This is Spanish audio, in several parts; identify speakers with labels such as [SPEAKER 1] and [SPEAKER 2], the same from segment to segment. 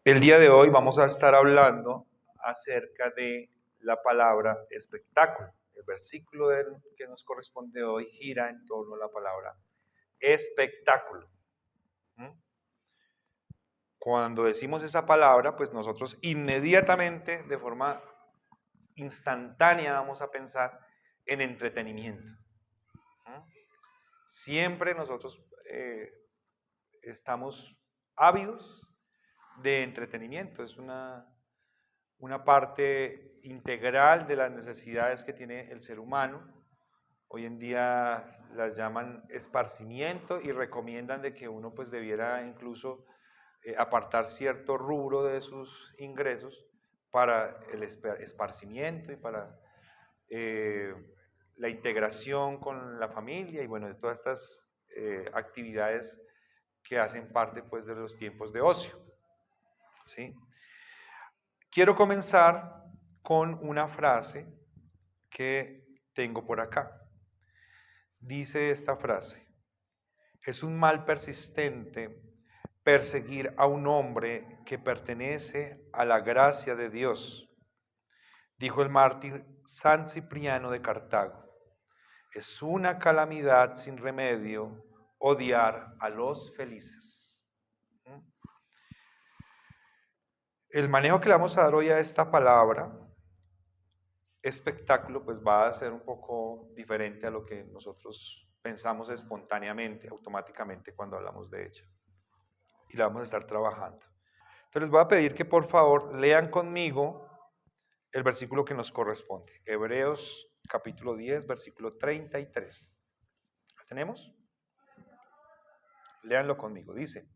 [SPEAKER 1] El día de hoy vamos a estar hablando acerca de la palabra espectáculo. El versículo que nos corresponde hoy gira en torno a la palabra espectáculo. Cuando decimos esa palabra, pues nosotros inmediatamente, de forma instantánea, vamos a pensar en entretenimiento. Siempre nosotros estamos ávidos de entretenimiento. Es una parte integral de las necesidades que tiene el ser humano. Hoy en día las llaman esparcimiento y recomiendan de que uno pues debiera incluso apartar cierto rubro de sus ingresos para el esparcimiento y para la integración con la familia y bueno, de todas estas actividades que hacen parte pues de los tiempos de ocio. ¿Sí? Quiero comenzar con una frase que tengo por acá. Dice esta frase: es un mal persistente perseguir a un hombre que pertenece a la gracia de Dios, dijo el mártir San Cipriano de Cartago. Es una calamidad sin remedio odiar a los felices. El manejo que le vamos a dar hoy a esta palabra espectáculo pues va a ser un poco diferente a lo que nosotros pensamos espontáneamente, automáticamente cuando hablamos de ella. Y la vamos a estar trabajando. Entonces les voy a pedir que por favor lean conmigo el versículo que nos corresponde. Hebreos capítulo 10, versículo 33. ¿Lo tenemos? Léanlo conmigo. Dice: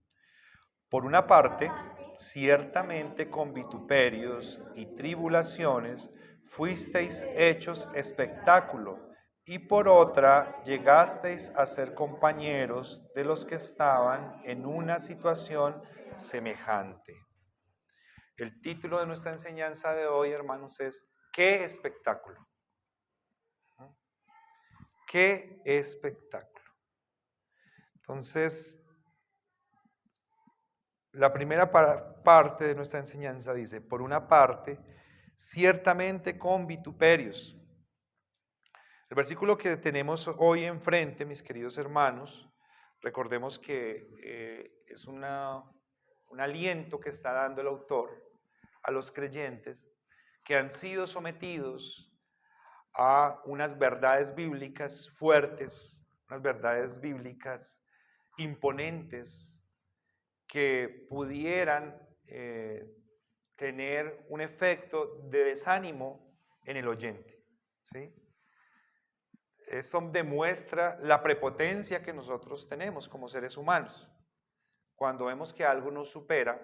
[SPEAKER 1] por una parte, ciertamente con vituperios y tribulaciones fuisteis hechos espectáculo, y por otra llegasteis a ser compañeros de los que estaban en una situación semejante. El título de nuestra enseñanza de hoy, hermanos, es ¿qué espectáculo? ¿Qué espectáculo? Entonces, la primera parte de nuestra enseñanza dice, por una parte, ciertamente con vituperios. El versículo que tenemos hoy enfrente, mis queridos hermanos, recordemos que es un aliento que está dando el autor a los creyentes que han sido sometidos a unas verdades bíblicas fuertes, unas verdades bíblicas imponentes, que pudieran tener un efecto de desánimo en el oyente. ¿Sí? Esto demuestra la prepotencia que nosotros tenemos como seres humanos. Cuando vemos que algo nos supera,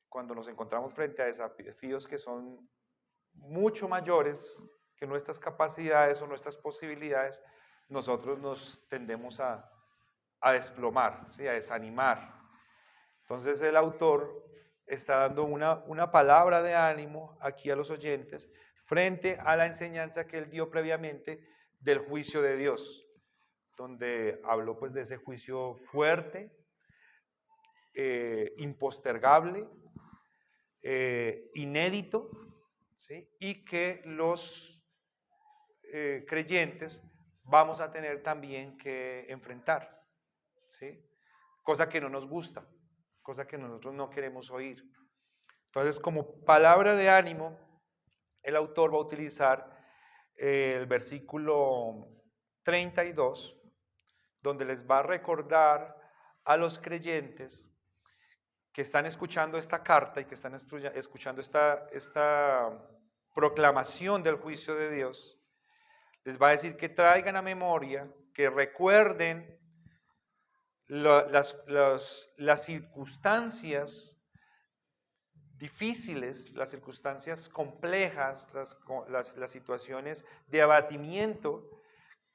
[SPEAKER 1] cuando nos encontramos frente a desafíos que son mucho mayores que nuestras capacidades o nuestras posibilidades, nosotros nos tendemos a desplomar, ¿sí? A desanimar. Entonces el autor está dando una palabra de ánimo aquí a los oyentes frente a la enseñanza que él dio previamente del juicio de Dios, donde habló pues de ese juicio fuerte, impostergable, inédito, ¿sí? Y que los creyentes vamos a tener también que enfrentar, ¿sí? Cosa que no nos gusta, cosa que nosotros no queremos oír. Entonces, como palabra de ánimo, el autor va a utilizar el versículo 32, donde les va a recordar a los creyentes que están escuchando esta carta y que están escuchando esta proclamación del juicio de Dios, les va a decir que traigan a memoria, que recuerden las circunstancias difíciles, las circunstancias complejas, las situaciones de abatimiento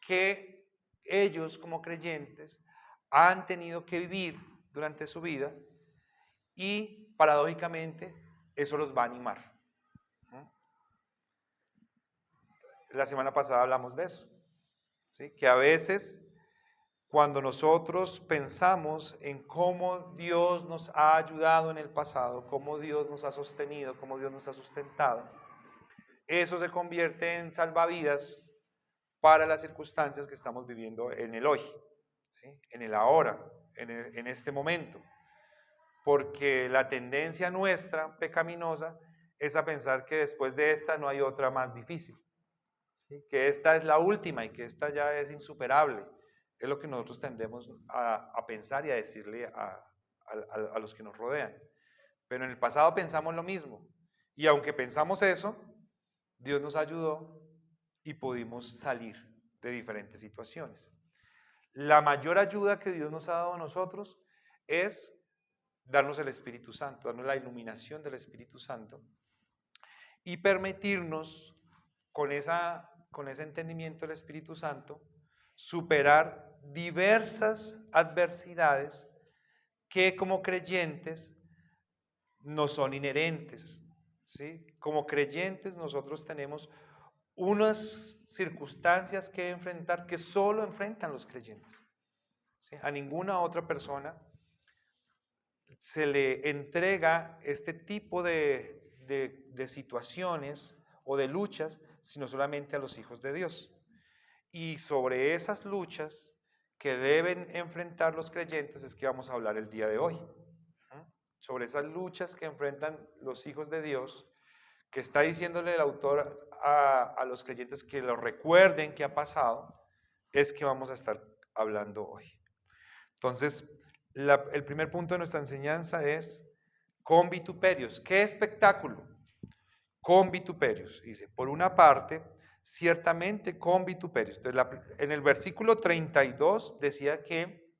[SPEAKER 1] que ellos como creyentes han tenido que vivir durante su vida y paradójicamente eso los va a animar. La semana pasada hablamos de eso, ¿sí? Que a veces cuando nosotros pensamos en cómo Dios nos ha ayudado en el pasado, cómo Dios nos ha sostenido, cómo Dios nos ha sustentado, eso se convierte en salvavidas para las circunstancias que estamos viviendo en el hoy, ¿sí? En el ahora, en este momento. Porque la tendencia nuestra pecaminosa es a pensar que después de esta no hay otra más difícil, ¿sí? Que esta es la última y que esta ya es insuperable. Es lo que nosotros tendemos a pensar y a decirle a los que nos rodean. Pero en el pasado pensamos lo mismo. Y aunque pensamos eso, Dios nos ayudó y pudimos salir de diferentes situaciones. La mayor ayuda que Dios nos ha dado a nosotros es darnos el Espíritu Santo, darnos la iluminación del Espíritu Santo y permitirnos, con ese entendimiento del Espíritu Santo, superar diversas adversidades que como creyentes nos son inherentes, ¿sí? Como creyentes nosotros tenemos unas circunstancias que enfrentar que solo enfrentan los creyentes, ¿sí? A ninguna otra persona se le entrega este tipo de situaciones o de luchas, sino solamente a los hijos de Dios. Y sobre esas luchas que deben enfrentar los creyentes es que vamos a hablar el día de hoy. Sobre esas luchas que enfrentan los hijos de Dios, que está diciéndole el autor a los creyentes que lo recuerden que ha pasado, es que vamos a estar hablando hoy. Entonces, el primer punto de nuestra enseñanza es con vituperios. ¿Qué espectáculo? Con vituperios. Dice, por una parte, ciertamente con vituperios. Entonces, en el versículo 32 decía que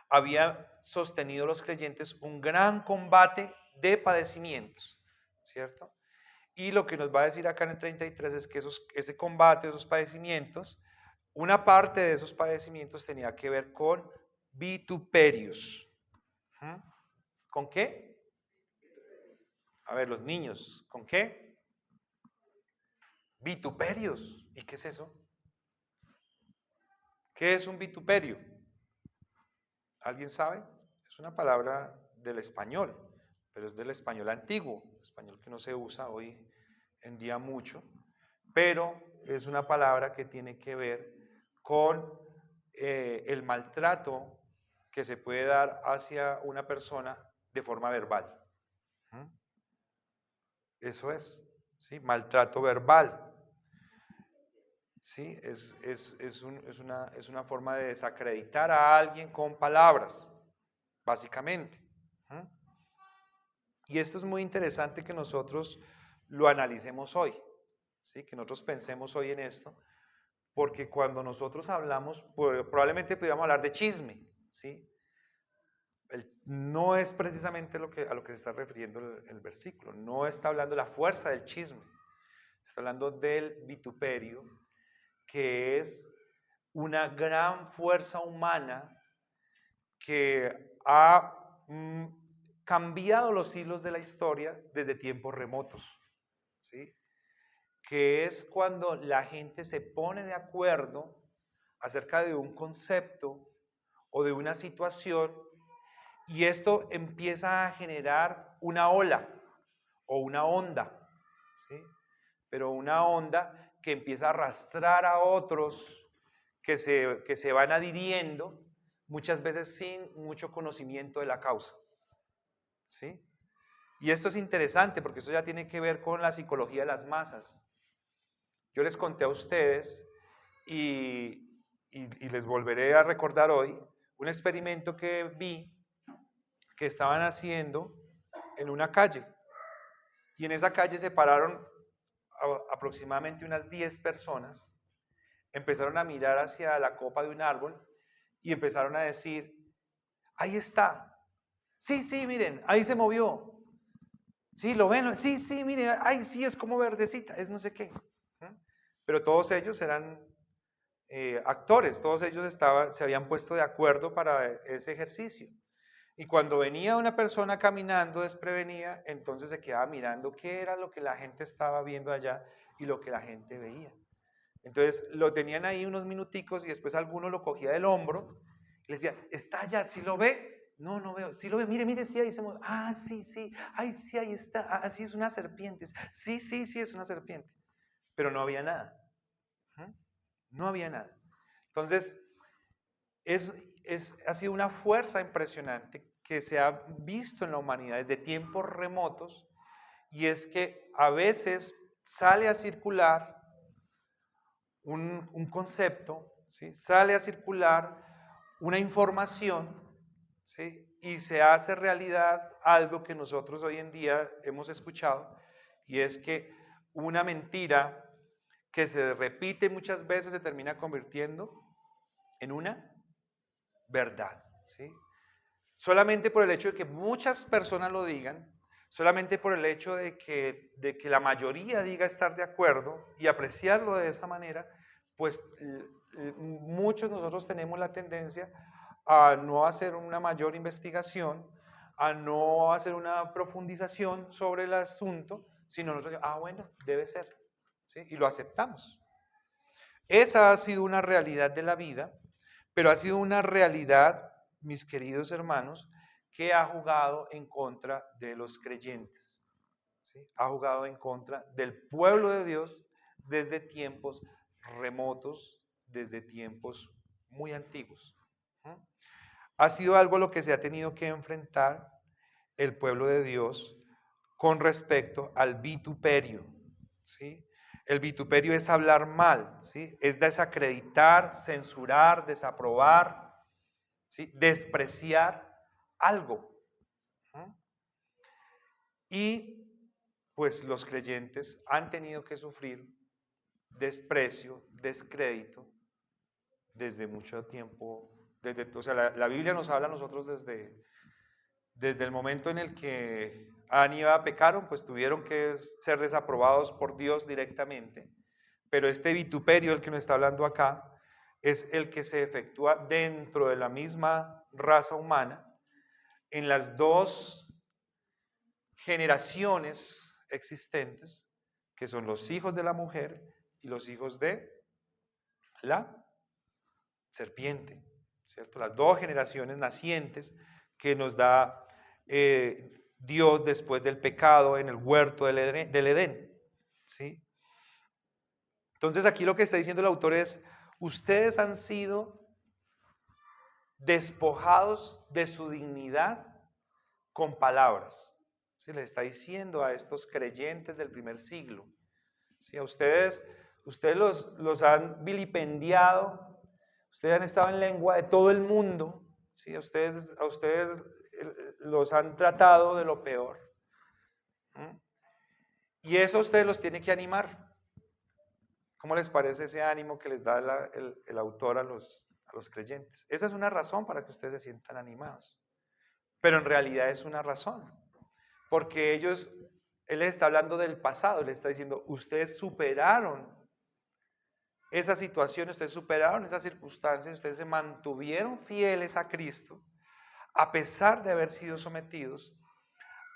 [SPEAKER 1] había sostenido los creyentes un gran combate de padecimientos, ¿cierto? Y lo que nos va a decir acá en el 33 es que ese combate, esos padecimientos, una parte de esos padecimientos tenía que ver con vituperios. ¿Con qué? A ver, los niños, ¿con qué? Vituperios. ¿Y qué es eso? ¿Qué es un vituperio? ¿Alguien sabe? Es una palabra del español, pero es del español antiguo, español que no se usa hoy en día mucho, pero es una palabra que tiene que ver con el maltrato que se puede dar hacia una persona de forma verbal. Eso es, ¿sí? Maltrato verbal. ¿Sí? Es una forma de desacreditar a alguien con palabras, básicamente. Y esto es muy interesante que nosotros lo analicemos hoy, ¿sí? Que nosotros pensemos hoy en esto, porque cuando nosotros hablamos, probablemente pudiéramos hablar de chisme, ¿sí? No es precisamente a lo que se está refiriendo el versículo, no está hablando de la fuerza del chisme, está hablando del vituperio, que es una gran fuerza humana que ha cambiado los hilos de la historia desde tiempos remotos, ¿sí? Que es cuando la gente se pone de acuerdo acerca de un concepto o de una situación y esto empieza a generar una ola o una onda, ¿sí? Pero una onda que empieza a arrastrar a otros que se van adhiriendo, muchas veces sin mucho conocimiento de la causa, ¿sí? Y esto es interesante porque esto ya tiene que ver con la psicología de las masas. Yo les conté a ustedes y les volveré a recordar hoy un experimento que vi que estaban haciendo en una calle. Y en esa calle se pararon aproximadamente unas 10 personas, empezaron a mirar hacia la copa de un árbol y empezaron a decir, ahí está, sí, miren, ahí se movió, sí, lo ven, sí, miren, ay, sí, es como verdecita, es no sé qué. Pero todos ellos eran actores, todos ellos se habían puesto de acuerdo para ese ejercicio. Y cuando venía una persona caminando desprevenida, entonces se quedaba mirando qué era lo que la gente estaba viendo allá y lo que la gente veía. Entonces lo tenían ahí unos minuticos y después alguno lo cogía del hombro y le decía, ¿está allá? ¿Sí lo ve? No, no veo. ¿Sí lo ve? Mire, mire, sí, ahí se mueve. Ah, sí, sí. Ay, sí, ahí está. Ah, sí, es una serpiente. Sí, sí, sí, es una serpiente. Pero no había nada. No había nada. Entonces, ha sido una fuerza impresionante que se ha visto en la humanidad desde tiempos remotos, y es que a veces sale a circular un concepto, ¿sí? Sale a circular una información, ¿sí? Y se hace realidad algo que nosotros hoy en día hemos escuchado, y es que una mentira que se repite muchas veces se termina convirtiendo en una verdad, ¿sí? Solamente por el hecho de que muchas personas lo digan, solamente por el hecho de que la mayoría diga estar de acuerdo y apreciarlo de esa manera, pues muchos de nosotros tenemos la tendencia a no hacer una mayor investigación, a no hacer una profundización sobre el asunto, sino nosotros, bueno, debe ser, ¿sí? Y lo aceptamos. Esa ha sido una realidad de la vida, pero ha sido una realidad, mis queridos hermanos, que ha jugado en contra de los creyentes, ¿sí? Ha jugado en contra del pueblo de Dios desde tiempos remotos, desde tiempos muy antiguos. Ha sido algo lo que se ha tenido que enfrentar el pueblo de Dios con respecto al vituperio, ¿sí? El vituperio es hablar mal, ¿sí? Es desacreditar, censurar, desaprobar, ¿sí? Despreciar algo. Y pues los creyentes han tenido que sufrir desprecio, descrédito desde mucho tiempo. O sea, la Biblia nos habla a nosotros desde el momento en el que Adán y Eva pecaron, pues tuvieron que ser desaprobados por Dios directamente. Pero este vituperio, el que nos está hablando acá, es el que se efectúa dentro de la misma raza humana, en las dos generaciones existentes, que son los hijos de la mujer y los hijos de la serpiente, ¿cierto? Las dos generaciones nacientes que nos da Dios después del pecado en el huerto del Edén, ¿sí? Entonces aquí lo que está diciendo el autor es, ustedes han sido despojados de su dignidad con palabras. ¿Sí? Les está diciendo a estos creyentes del primer siglo. ¿Sí? A ustedes los han vilipendiado, ustedes han estado en lengua de todo el mundo, ¿sí? A ustedes los han tratado de lo peor. Y eso ustedes los tiene que animar. ¿Cómo les parece ese ánimo que les da el autor a los creyentes? Esa es una razón para que ustedes se sientan animados. Pero en realidad es una razón. Porque él les está hablando del pasado, les está diciendo, ustedes superaron esa situación, ustedes superaron esas circunstancias, ustedes se mantuvieron fieles a Cristo, a pesar de haber sido sometidos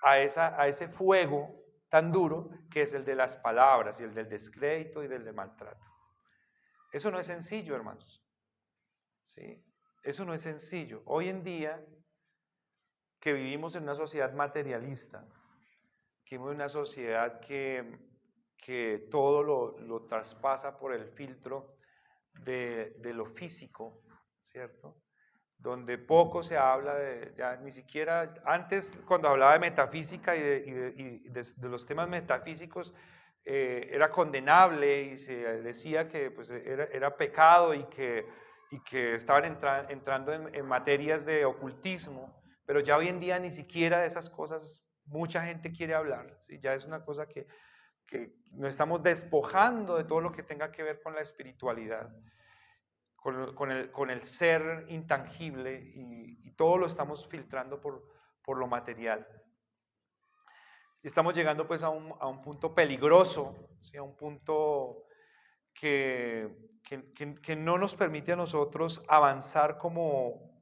[SPEAKER 1] a ese fuego tan duro que es el de las palabras y el del descrédito y del maltrato. Eso no es sencillo, hermanos. ¿Sí? Eso no es sencillo. Hoy en día, que vivimos en una sociedad materialista, que vivimos en una sociedad que todo lo traspasa por el filtro de lo físico, ¿cierto? Donde poco se habla ya ni siquiera, antes cuando hablaba de metafísica y de los temas metafísicos, era condenable y se decía que pues, era pecado y que estaban entrando en materias de ocultismo, pero ya hoy en día ni siquiera de esas cosas mucha gente quiere hablar, ¿sí? Ya es una cosa que nos estamos despojando de todo lo que tenga que ver con la espiritualidad, con el ser intangible, y todo lo estamos filtrando por lo material. Y estamos llegando pues a un punto peligroso, ¿sí? A un punto que no nos permite a nosotros avanzar como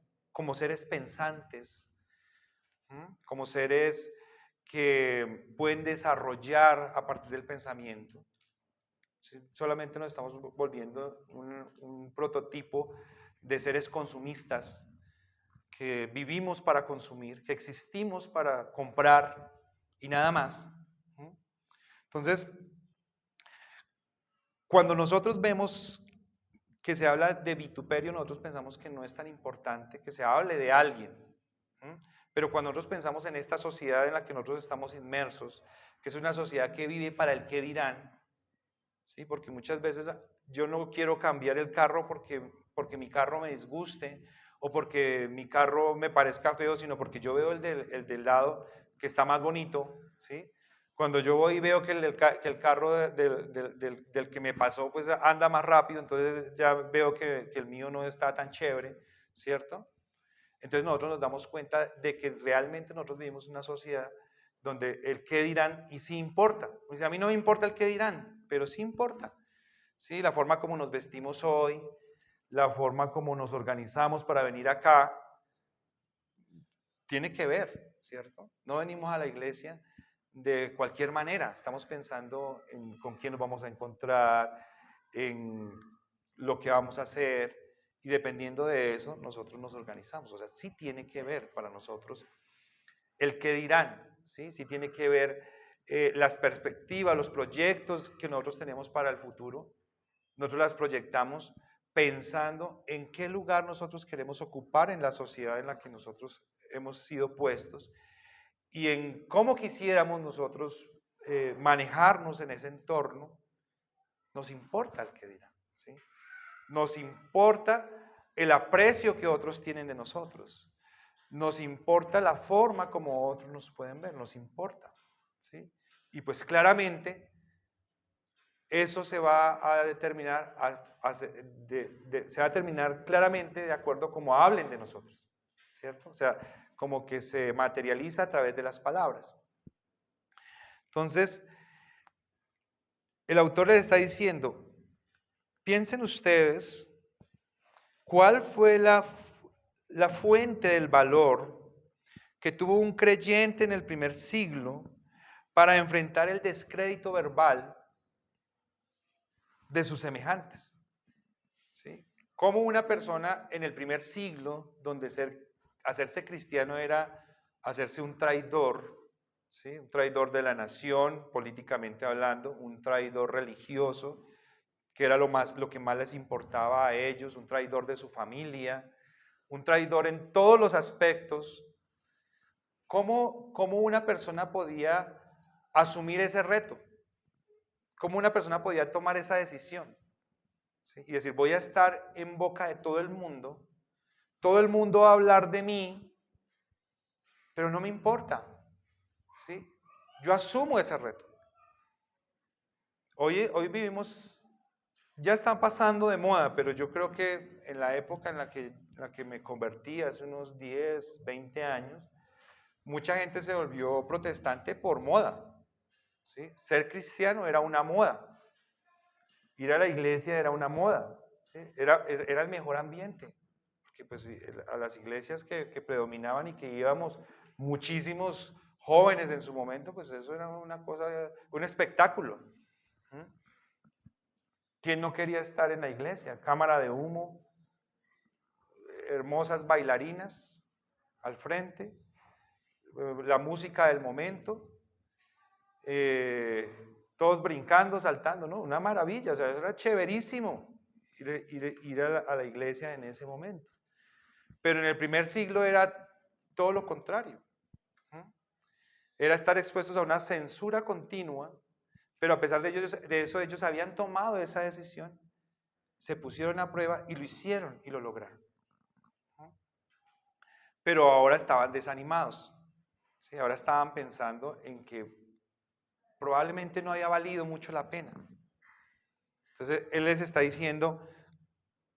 [SPEAKER 1] seres pensantes, como seres que pueden desarrollar a partir del pensamiento, ¿sí? Solamente nos estamos volviendo un prototipo de seres consumistas, que vivimos para consumir, que existimos para comprar y nada más. Entonces, cuando nosotros vemos que se habla de vituperio, nosotros pensamos que no es tan importante que se hable de alguien. Pero cuando nosotros pensamos en esta sociedad en la que nosotros estamos inmersos, que es una sociedad que vive para el qué dirán, ¿sí? Porque muchas veces yo no quiero cambiar el carro porque mi carro me disguste o porque mi carro me parezca feo, sino porque yo veo el del lado que está más bonito, ¿sí? Cuando yo voy y veo que el carro del que me pasó pues anda más rápido, entonces ya veo que el mío no está tan chévere, ¿cierto? Entonces nosotros nos damos cuenta de que realmente nosotros vivimos en una sociedad donde el qué dirán y sí importa. Dice, a mí no me importa el qué dirán, pero sí importa. ¿Sí? La forma como nos vestimos hoy, la forma como nos organizamos para venir acá, tiene que ver, ¿cierto? No venimos a la iglesia de cualquier manera, estamos pensando en con quién nos vamos a encontrar, en lo que vamos a hacer, y dependiendo de eso, nosotros nos organizamos. O sea, sí tiene que ver para nosotros el qué dirán, ¿sí? Sí tiene que ver las perspectivas, los proyectos que nosotros tenemos para el futuro. Nosotros las proyectamos pensando en qué lugar nosotros queremos ocupar en la sociedad en la que nosotros hemos sido puestos y en cómo quisiéramos nosotros manejarnos en ese entorno. Nos importa el que dirán, ¿sí? Nos importa el aprecio que otros tienen de nosotros. Nos importa la forma como otros nos pueden ver, nos importa, ¿sí? Y pues claramente eso se va a determinar, se va a determinar claramente de acuerdo a cómo hablen de nosotros, ¿cierto? O sea, como que se materializa a través de las palabras. Entonces, el autor les está diciendo, piensen ustedes, ¿cuál fue la fuente del valor que tuvo un creyente en el primer siglo para enfrentar el descrédito verbal de sus semejantes? ¿Sí? Como una persona en el primer siglo, donde hacerse cristiano era hacerse un traidor, ¿sí? Un traidor de la nación, políticamente hablando, un traidor religioso, que era lo que más les importaba a ellos, un traidor de su familia, un traidor en todos los aspectos. ¿Cómo una persona podía asumir ese reto? ¿Cómo una persona podía tomar esa decisión? ¿Sí? Y decir, voy a estar en boca de todo el mundo va a hablar de mí, pero no me importa, ¿sí? Yo asumo ese reto. Hoy vivimos, ya están pasando de moda, pero yo creo que en la época en la que me convertí, hace unos 10, 20 años, mucha gente se volvió protestante por moda, ¿sí? Ser cristiano era una moda, ir a la iglesia era una moda, ¿sí? Era el mejor ambiente, porque pues a las iglesias que predominaban y que íbamos muchísimos jóvenes en su momento, pues eso era una cosa, un espectáculo. ¿Quién no quería estar en la iglesia? Cámara de humo, hermosas bailarinas al frente, la música del momento, todos brincando, saltando, ¿no? Una maravilla, o sea, eso era chéverísimo ir a la iglesia en ese momento. Pero en el primer siglo era todo lo contrario. Era estar expuestos a una censura continua, pero a pesar de eso ellos habían tomado esa decisión, se pusieron a prueba y lo hicieron y lo lograron. Pero ahora estaban desanimados, ¿sí? Ahora estaban pensando en que probablemente no había valido mucho la pena. Entonces él les está diciendo,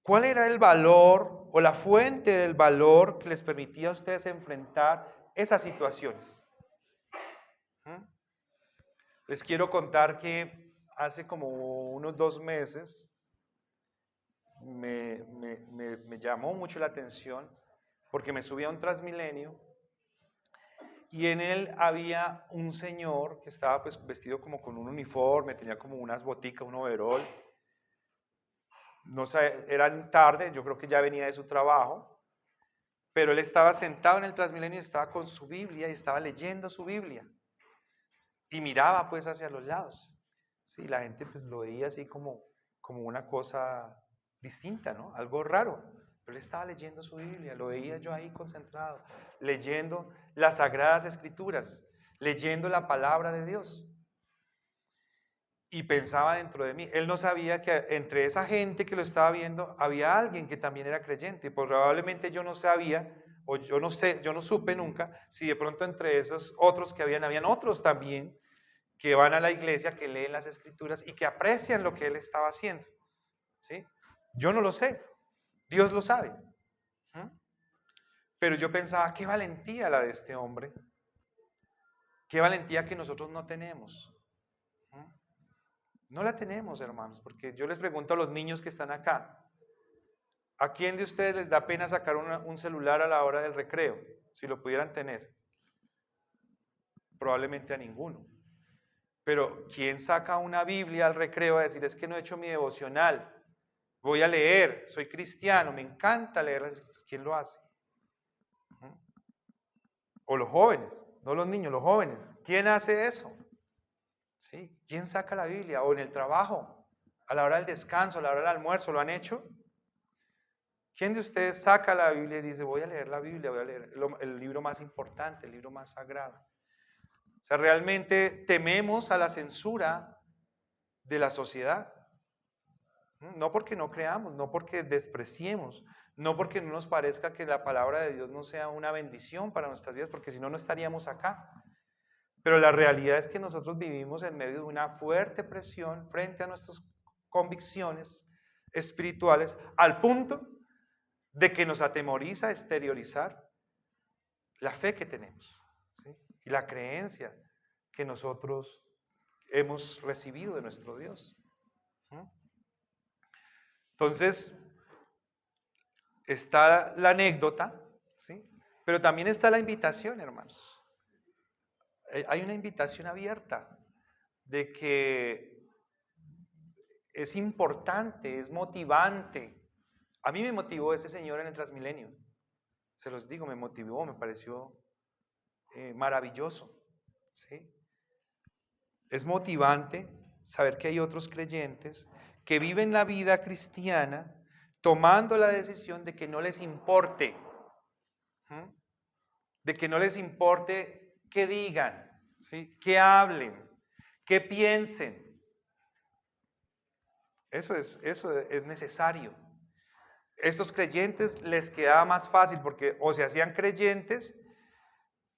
[SPEAKER 1] ¿cuál era el valor o la fuente del valor que les permitía a ustedes enfrentar esas situaciones? Les quiero contar que hace como unos 2 meses me llamó mucho la atención porque me subí a un Transmilenio y en él había un señor que estaba pues vestido como con un uniforme, tenía como unas boticas, un overol. No sé, era tarde, yo creo que ya venía de su trabajo, pero él estaba sentado en el Transmilenio y estaba con su Biblia y estaba leyendo su Biblia. Y miraba pues hacia los lados. Sí, la gente pues lo veía así como una cosa distinta, ¿no? Algo raro. Pero él estaba leyendo su Biblia, lo veía yo ahí concentrado, leyendo las Sagradas Escrituras, leyendo la palabra de Dios. Y pensaba dentro de mí, él no sabía que entre esa gente que lo estaba viendo había alguien que también era creyente. Y probablemente yo no sabía, o yo no sé, yo no supe nunca si de pronto entre esos otros que habían otros también que van a la iglesia, que leen las escrituras y que aprecian lo que él estaba haciendo. ¿Sí? Yo no lo sé, Dios lo sabe. Pero yo pensaba, qué valentía la de este hombre, qué valentía que nosotros no tenemos. No la tenemos, hermanos, porque yo les pregunto a los niños que están acá, ¿a quién de ustedes les da pena sacar un celular a la hora del recreo? Si lo pudieran tener. Probablemente a ninguno. Pero ¿quién saca una Biblia al recreo a decir, es que no he hecho mi devocional? Voy a leer, soy cristiano, me encanta leer las escrituras. ¿Quién lo hace? O los jóvenes, no los niños, los jóvenes. ¿Quién hace eso? ¿Sí? ¿Quién saca la Biblia? O en el trabajo, a la hora del descanso, a la hora del almuerzo, ¿lo han hecho? ¿Quién de ustedes saca la Biblia y dice, voy a leer la Biblia, voy a leer el libro más importante, el libro más sagrado? O sea, realmente tememos a la censura de la sociedad. No porque no creamos, no porque despreciemos, no porque no nos parezca que la palabra de Dios no sea una bendición para nuestras vidas, porque si no, no estaríamos acá. Pero la realidad es que nosotros vivimos en medio de una fuerte presión frente a nuestras convicciones espirituales, al punto de que nos atemoriza exteriorizar la fe que tenemos, ¿sí? Y la creencia que nosotros hemos recibido de nuestro Dios. Entonces, está la anécdota, ¿sí? Pero también está la invitación, hermanos. Hay una invitación abierta de que es importante, es motivante. A mí me motivó ese señor en el Transmilenio. Se los digo, me motivó, me pareció maravilloso, ¿sí? Es motivante saber que hay otros creyentes que viven la vida cristiana tomando la decisión de que no les importe, de que no les importe qué digan, ¿sí? Qué hablen, qué piensen. Eso es necesario. Estos creyentes les quedaba más fácil porque o se hacían creyentes,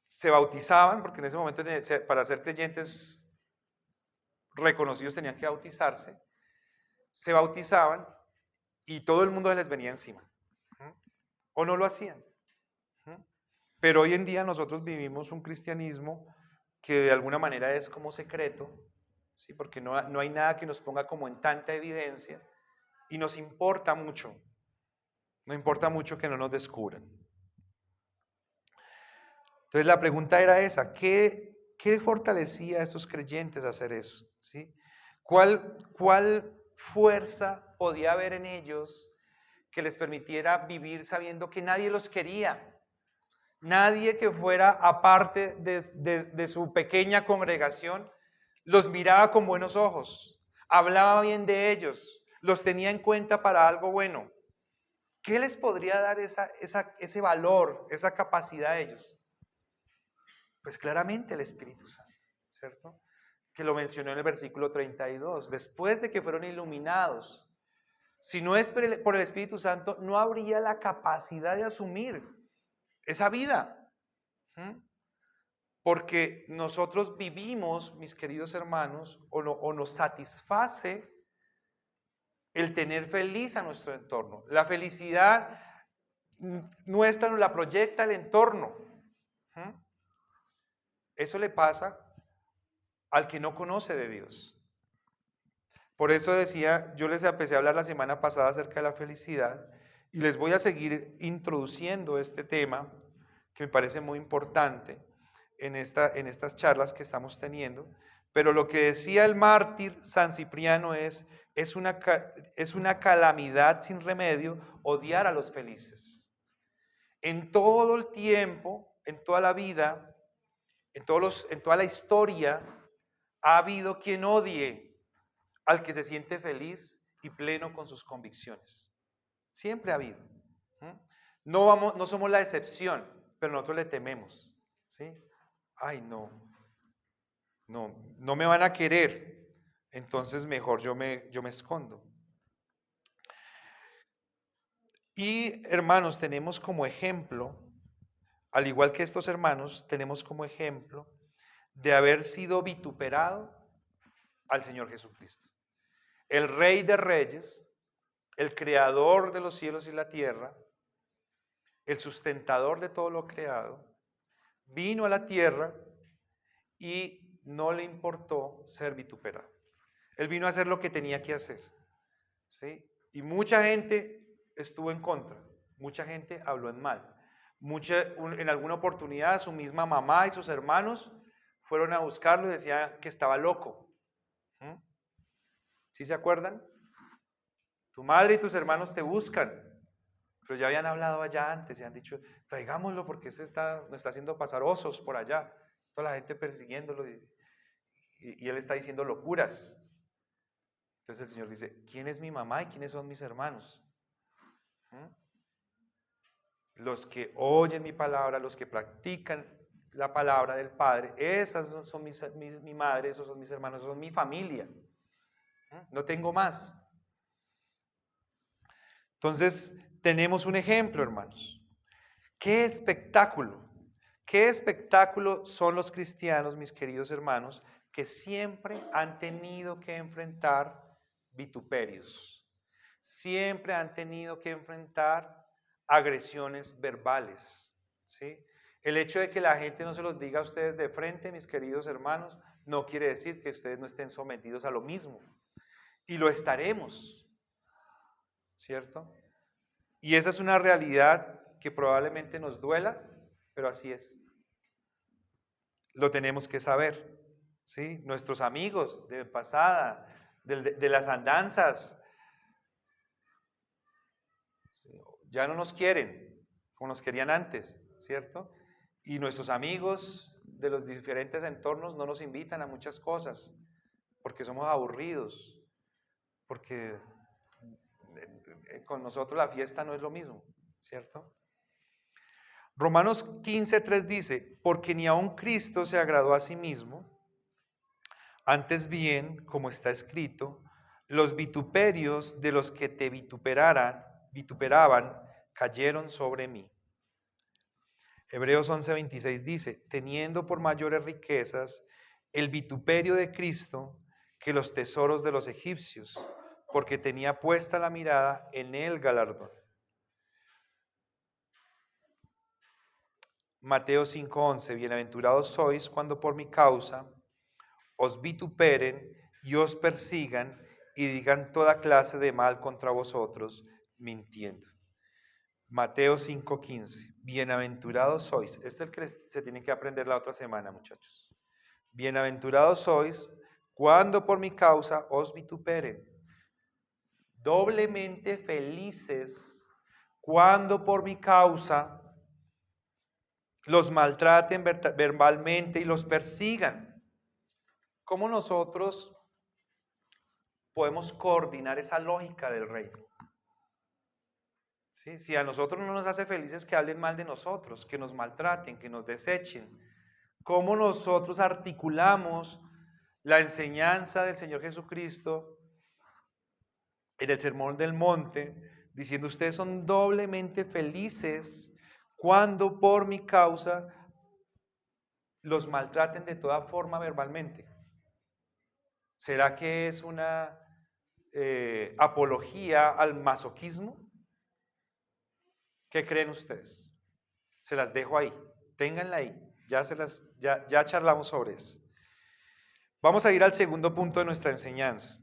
[SPEAKER 1] se bautizaban, porque en ese momento para ser creyentes reconocidos tenían que bautizarse, se bautizaban y todo el mundo les venía encima. O no lo hacían. Pero hoy en día nosotros vivimos un cristianismo que de alguna manera es como secreto, ¿sí? Porque no hay nada que nos ponga como en tanta evidencia y nos importa mucho. No importa mucho que no nos descubran. Entonces la pregunta era esa, ¿qué fortalecía a estos creyentes a hacer eso? ¿Sí? ¿Cuál fuerza podía haber en ellos que les permitiera vivir sabiendo que nadie los quería? Nadie que fuera aparte de su pequeña congregación los miraba con buenos ojos, hablaba bien de ellos, los tenía en cuenta para algo bueno. ¿Qué les podría dar ese valor, esa capacidad a ellos? Pues claramente el Espíritu Santo, ¿cierto? Que lo mencionó en el versículo 32. Después de que fueron iluminados, si no es por el Espíritu Santo, no habría la capacidad de asumir esa vida. Porque nosotros vivimos, mis queridos hermanos, o nos satisface el tener feliz a nuestro entorno. La felicidad nuestra nos la proyecta el entorno. Eso le pasa al que no conoce de Dios. Por eso decía, yo les empecé a hablar la semana pasada acerca de la felicidad y les voy a seguir introduciendo este tema que me parece muy importante. en estas charlas que estamos teniendo, pero lo que decía el mártir San Cipriano es una calamidad sin remedio odiar a los felices. En todo el tiempo, en toda la vida, en toda la historia, ha habido quien odie al que se siente feliz y pleno con sus convicciones. Siempre ha habido. No somos la excepción, pero nosotros le tememos. ¿Sí? Ay, no me van a querer, entonces mejor yo me escondo. Y hermanos, tenemos como ejemplo, al igual que estos hermanos, tenemos como ejemplo de haber sido vituperado al Señor Jesucristo. El Rey de Reyes, el Creador de los cielos y la tierra, el sustentador de todo lo creado, vino a la tierra y no le importó ser vituperado. Él vino a hacer lo que tenía que hacer. ¿Sí? Y mucha gente estuvo en contra, mucha gente habló en mal. En alguna oportunidad su misma mamá y sus hermanos fueron a buscarlo y decían que estaba loco. ¿Sí se acuerdan? Tu madre y tus hermanos te buscan, pero ya habían hablado allá antes y han dicho, traigámoslo porque nos está haciendo pasar osos por allá. Toda la gente persiguiéndolo y él está diciendo locuras. Entonces el Señor dice, ¿quién es mi mamá y quiénes son mis hermanos? Los que oyen mi palabra, los que practican la palabra del Padre, esas son mi madre, esos son mis hermanos, esos son mi familia. No tengo más. Entonces, tenemos un ejemplo, hermanos. ¡Qué espectáculo! ¡Qué espectáculo son los cristianos, mis queridos hermanos, que siempre han tenido que enfrentar vituperios? Siempre han tenido que enfrentar agresiones verbales, ¿sí? El hecho de que la gente no se los diga a ustedes de frente, mis queridos hermanos, no quiere decir que ustedes no estén sometidos a lo mismo. Y lo estaremos, ¿cierto? Y esa es una realidad que probablemente nos duela, pero así es. Lo tenemos que saber, ¿sí? Nuestros amigos de pasada, de las andanzas, ya no nos quieren como nos querían antes, ¿cierto? Y nuestros amigos de los diferentes entornos no nos invitan a muchas cosas porque somos aburridos, porque con nosotros la fiesta no es lo mismo, ¿cierto? Romanos 15:3 dice, porque ni aun Cristo se agradó a sí mismo, antes bien, como está escrito, los vituperios de los que te vituperaban cayeron sobre mí. Hebreos 11:26 dice, teniendo por mayores riquezas el vituperio de Cristo que los tesoros de los egipcios, porque tenía puesta la mirada en el galardón. Mateo 5:11, bienaventurados sois cuando por mi causa os vituperen y os persigan y digan toda clase de mal contra vosotros, mintiendo. Mateo 5:15, bienaventurados sois. Este es el que se tiene que aprender la otra semana, muchachos. Bienaventurados sois cuando por mi causa os vituperen. Doblemente felices cuando por mi causa los maltraten verbalmente y los persigan. ¿Cómo nosotros podemos coordinar esa lógica del reino? ¿Sí? Si a nosotros no nos hace felices que hablen mal de nosotros, que nos maltraten, que nos desechen, ¿cómo nosotros articulamos la enseñanza del Señor Jesucristo en el Sermón del Monte, diciendo ustedes son doblemente felices cuando por mi causa los maltraten de toda forma verbalmente? ¿Será que es una apología al masoquismo? ¿Qué creen ustedes? Se las dejo ahí, ténganla ahí, ya charlamos sobre eso. Vamos a ir al segundo punto de nuestra enseñanza.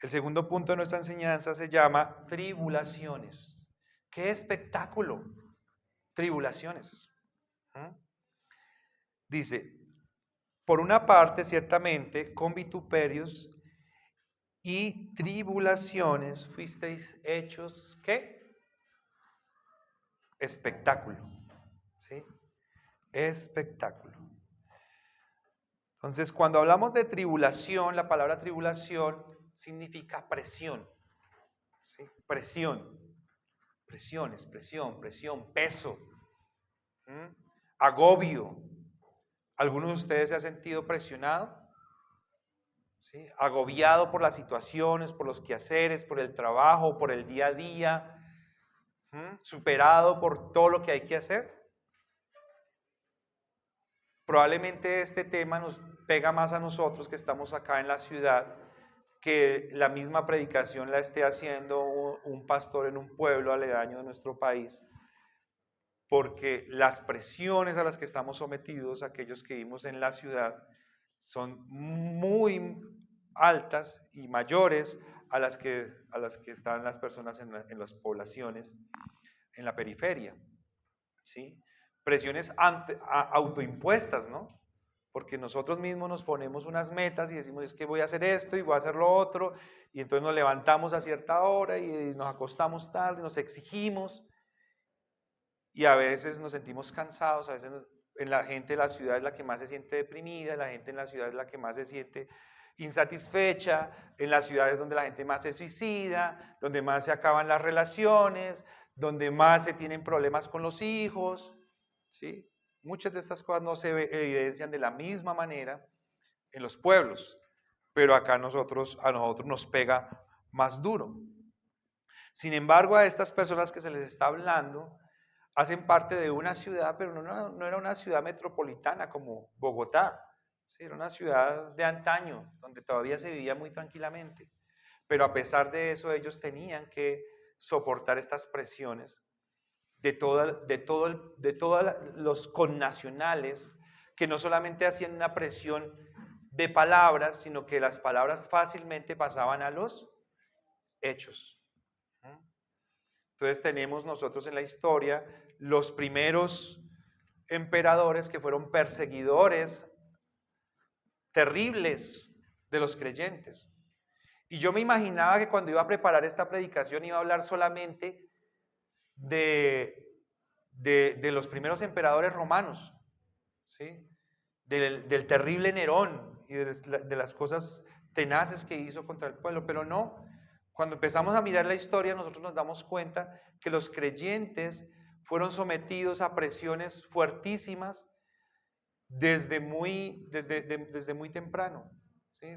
[SPEAKER 1] El segundo punto de nuestra enseñanza se llama tribulaciones. ¡Qué espectáculo! Tribulaciones. Dice, por una parte, ciertamente, con vituperios y tribulaciones fuisteis hechos, ¿qué? Espectáculo, ¿sí? Espectáculo. Entonces, cuando hablamos de tribulación, la palabra tribulación significa presión, ¿sí? Presión, presiones, presión, peso, agobio. ¿Alguno de ustedes se ha sentido presionado? ¿Sí? Agobiado por las situaciones, por los quehaceres, por el trabajo, por el día a día, superado por todo lo que hay que hacer. Probablemente este tema nos pega más a nosotros que estamos acá en la ciudad, que la misma predicación la esté haciendo un pastor en un pueblo aledaño de nuestro país, porque las presiones a las que estamos sometidos, aquellos que vivimos en la ciudad, son muy altas y mayores a las que están las personas en las poblaciones, en la periferia, ¿sí? Presiones autoimpuestas, ¿no? Porque nosotros mismos nos ponemos unas metas y decimos, es que voy a hacer esto y voy a hacer lo otro, y entonces nos levantamos a cierta hora y nos acostamos tarde, nos exigimos, y a veces nos sentimos cansados, a veces en la gente de la ciudad es la que más se siente deprimida, la gente en la ciudad es la que más se siente insatisfecha, en las ciudades donde la gente más se suicida, donde más se acaban las relaciones, donde más se tienen problemas con los hijos, ¿sí? Muchas de estas cosas no se evidencian de la misma manera en los pueblos, pero acá a nosotros nos pega más duro. Sin embargo, a estas personas que se les está hablando, hacen parte de una ciudad, pero no era una ciudad metropolitana como Bogotá, ¿sí? Era una ciudad de antaño, donde todavía se vivía muy tranquilamente. Pero a pesar de eso, ellos tenían que soportar estas presiones de todos los connacionales, que no solamente hacían una presión de palabras, sino que las palabras fácilmente pasaban a los hechos. Entonces tenemos nosotros en la historia los primeros emperadores que fueron perseguidores terribles de los creyentes. Y yo me imaginaba que cuando iba a preparar esta predicación iba a hablar solamente de los primeros emperadores romanos, ¿sí? Del terrible Nerón y de las cosas tenaces que hizo contra el pueblo, pero no. Cuando empezamos a mirar la historia, nosotros nos damos cuenta que los creyentes fueron sometidos a presiones fuertísimas desde muy temprano, ¿sí?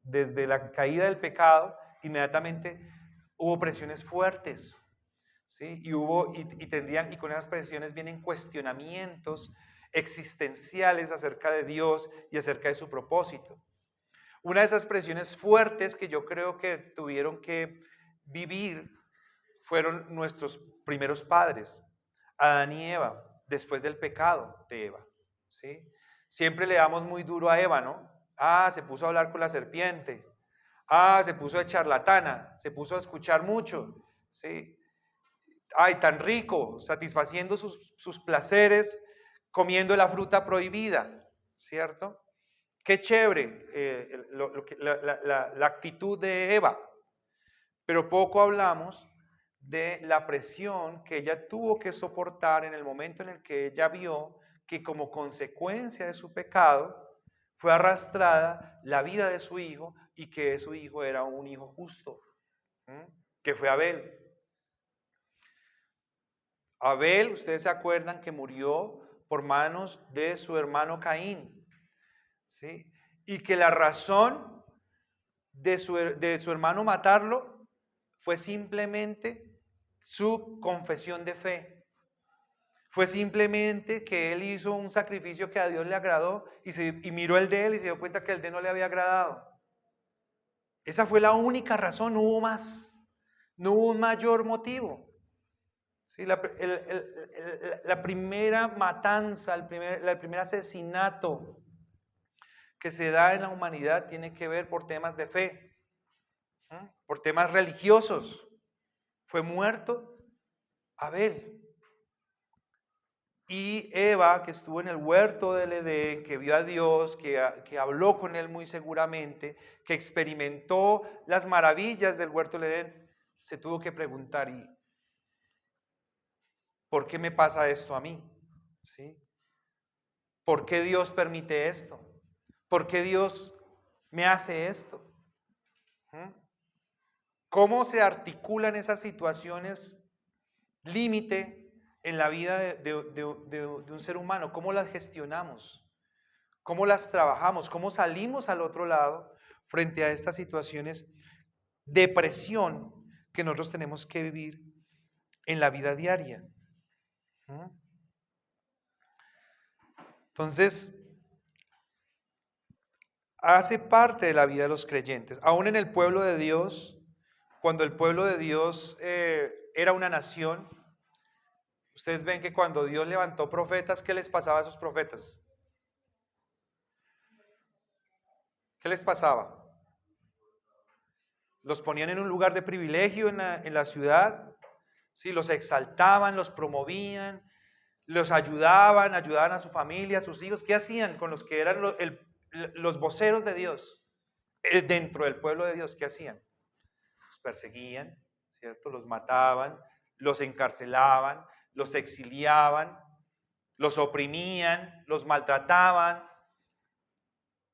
[SPEAKER 1] Desde la caída del pecado, inmediatamente hubo presiones fuertes, ¿sí? Y con esas presiones vienen cuestionamientos existenciales acerca de Dios y acerca de su propósito. Una de esas presiones fuertes que yo creo que tuvieron que vivir fueron nuestros primeros padres, Adán y Eva, después del pecado de Eva, ¿sí? Siempre le damos muy duro a Eva, ¿no? Ah, se puso a hablar con la serpiente. Ah, se puso de charlatana, se puso a escuchar mucho, ¿sí? Ay, tan rico, satisfaciendo sus placeres, comiendo la fruta prohibida, ¿cierto? Qué chévere la actitud de Eva, pero poco hablamos de la presión que ella tuvo que soportar en el momento en el que ella vio que como consecuencia de su pecado fue arrastrada la vida de su hijo y que su hijo era un hijo justo, que fue Abel. Abel, ustedes se acuerdan que murió por manos de su hermano Caín, ¿sí? Y que la razón de su hermano matarlo fue simplemente su confesión de fe. Fue simplemente que él hizo un sacrificio que a Dios le agradó y miró el de él y se dio cuenta que el de no le había agradado. Esa fue la única razón, no hubo más, no hubo un mayor motivo. Sí, la primera matanza, el primer asesinato que se da en la humanidad tiene que ver por temas de fe, por temas religiosos. Fue muerto Abel. Y Eva, que estuvo en el huerto del Edén, que vio a Dios, que habló con él muy seguramente, que experimentó las maravillas del huerto del Edén, se tuvo que preguntar, ¿y por qué me pasa esto a mí? ¿Sí? ¿Por qué Dios permite esto? ¿Por qué Dios me hace esto? ¿Mm? ¿Cómo se articulan esas situaciones límite en la vida de un ser humano? ¿Cómo las gestionamos? ¿Cómo las trabajamos? ¿Cómo salimos al otro lado frente a estas situaciones de presión que nosotros tenemos que vivir en la vida diaria? ¿Mm? Entonces, hace parte de la vida de los creyentes. Aún en el pueblo de Dios, cuando el pueblo de Dios era una nación, ustedes ven que cuando Dios levantó profetas, ¿qué les pasaba a esos profetas? ¿Qué les pasaba? Los ponían en un lugar de privilegio en la ciudad, ¿sí? Los exaltaban, los promovían, los ayudaban a su familia, a sus hijos. ¿Qué hacían con los que eran los voceros de Dios? Dentro del pueblo de Dios, ¿qué hacían? Los perseguían, ¿cierto? Los mataban, los encarcelaban, los exiliaban, los oprimían, los maltrataban,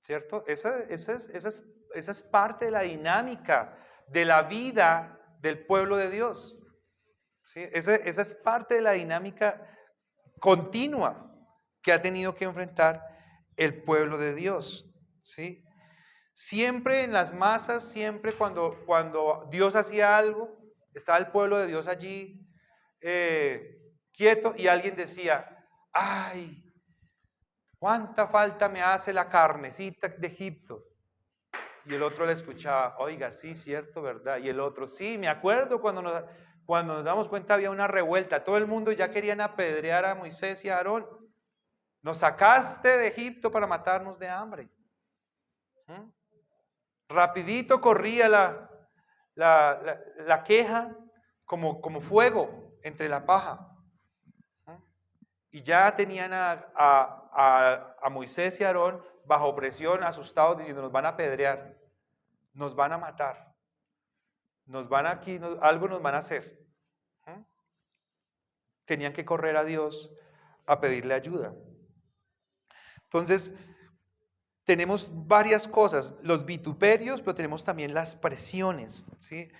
[SPEAKER 1] ¿cierto? Esa es parte de la dinámica de la vida del pueblo de Dios. ¿Sí? Esa es parte de la dinámica continua que ha tenido que enfrentar el pueblo de Dios. ¿Sí? Siempre en las masas, siempre cuando Dios hacía algo, estaba el pueblo de Dios allí quieto y alguien decía, ay, cuánta falta me hace la carnecita de Egipto. Y el otro le escuchaba, oiga, sí, cierto, ¿verdad? Y el otro, sí, me acuerdo cuando nos damos cuenta había una revuelta, todo el mundo ya querían apedrear a Moisés y a Aarón. Nos sacaste de Egipto para matarnos de hambre. ¿Mm? Rapidito corría la queja como fuego entre la paja. ¿Mm? Y ya tenían a Moisés y a Aarón bajo presión, asustados, diciendo, nos van a apedrear, nos van a matar, algo nos van a hacer. ¿Mm? Tenían que correr a Dios a pedirle ayuda. Entonces, tenemos varias cosas, los vituperios, pero tenemos también las presiones, ¿sí?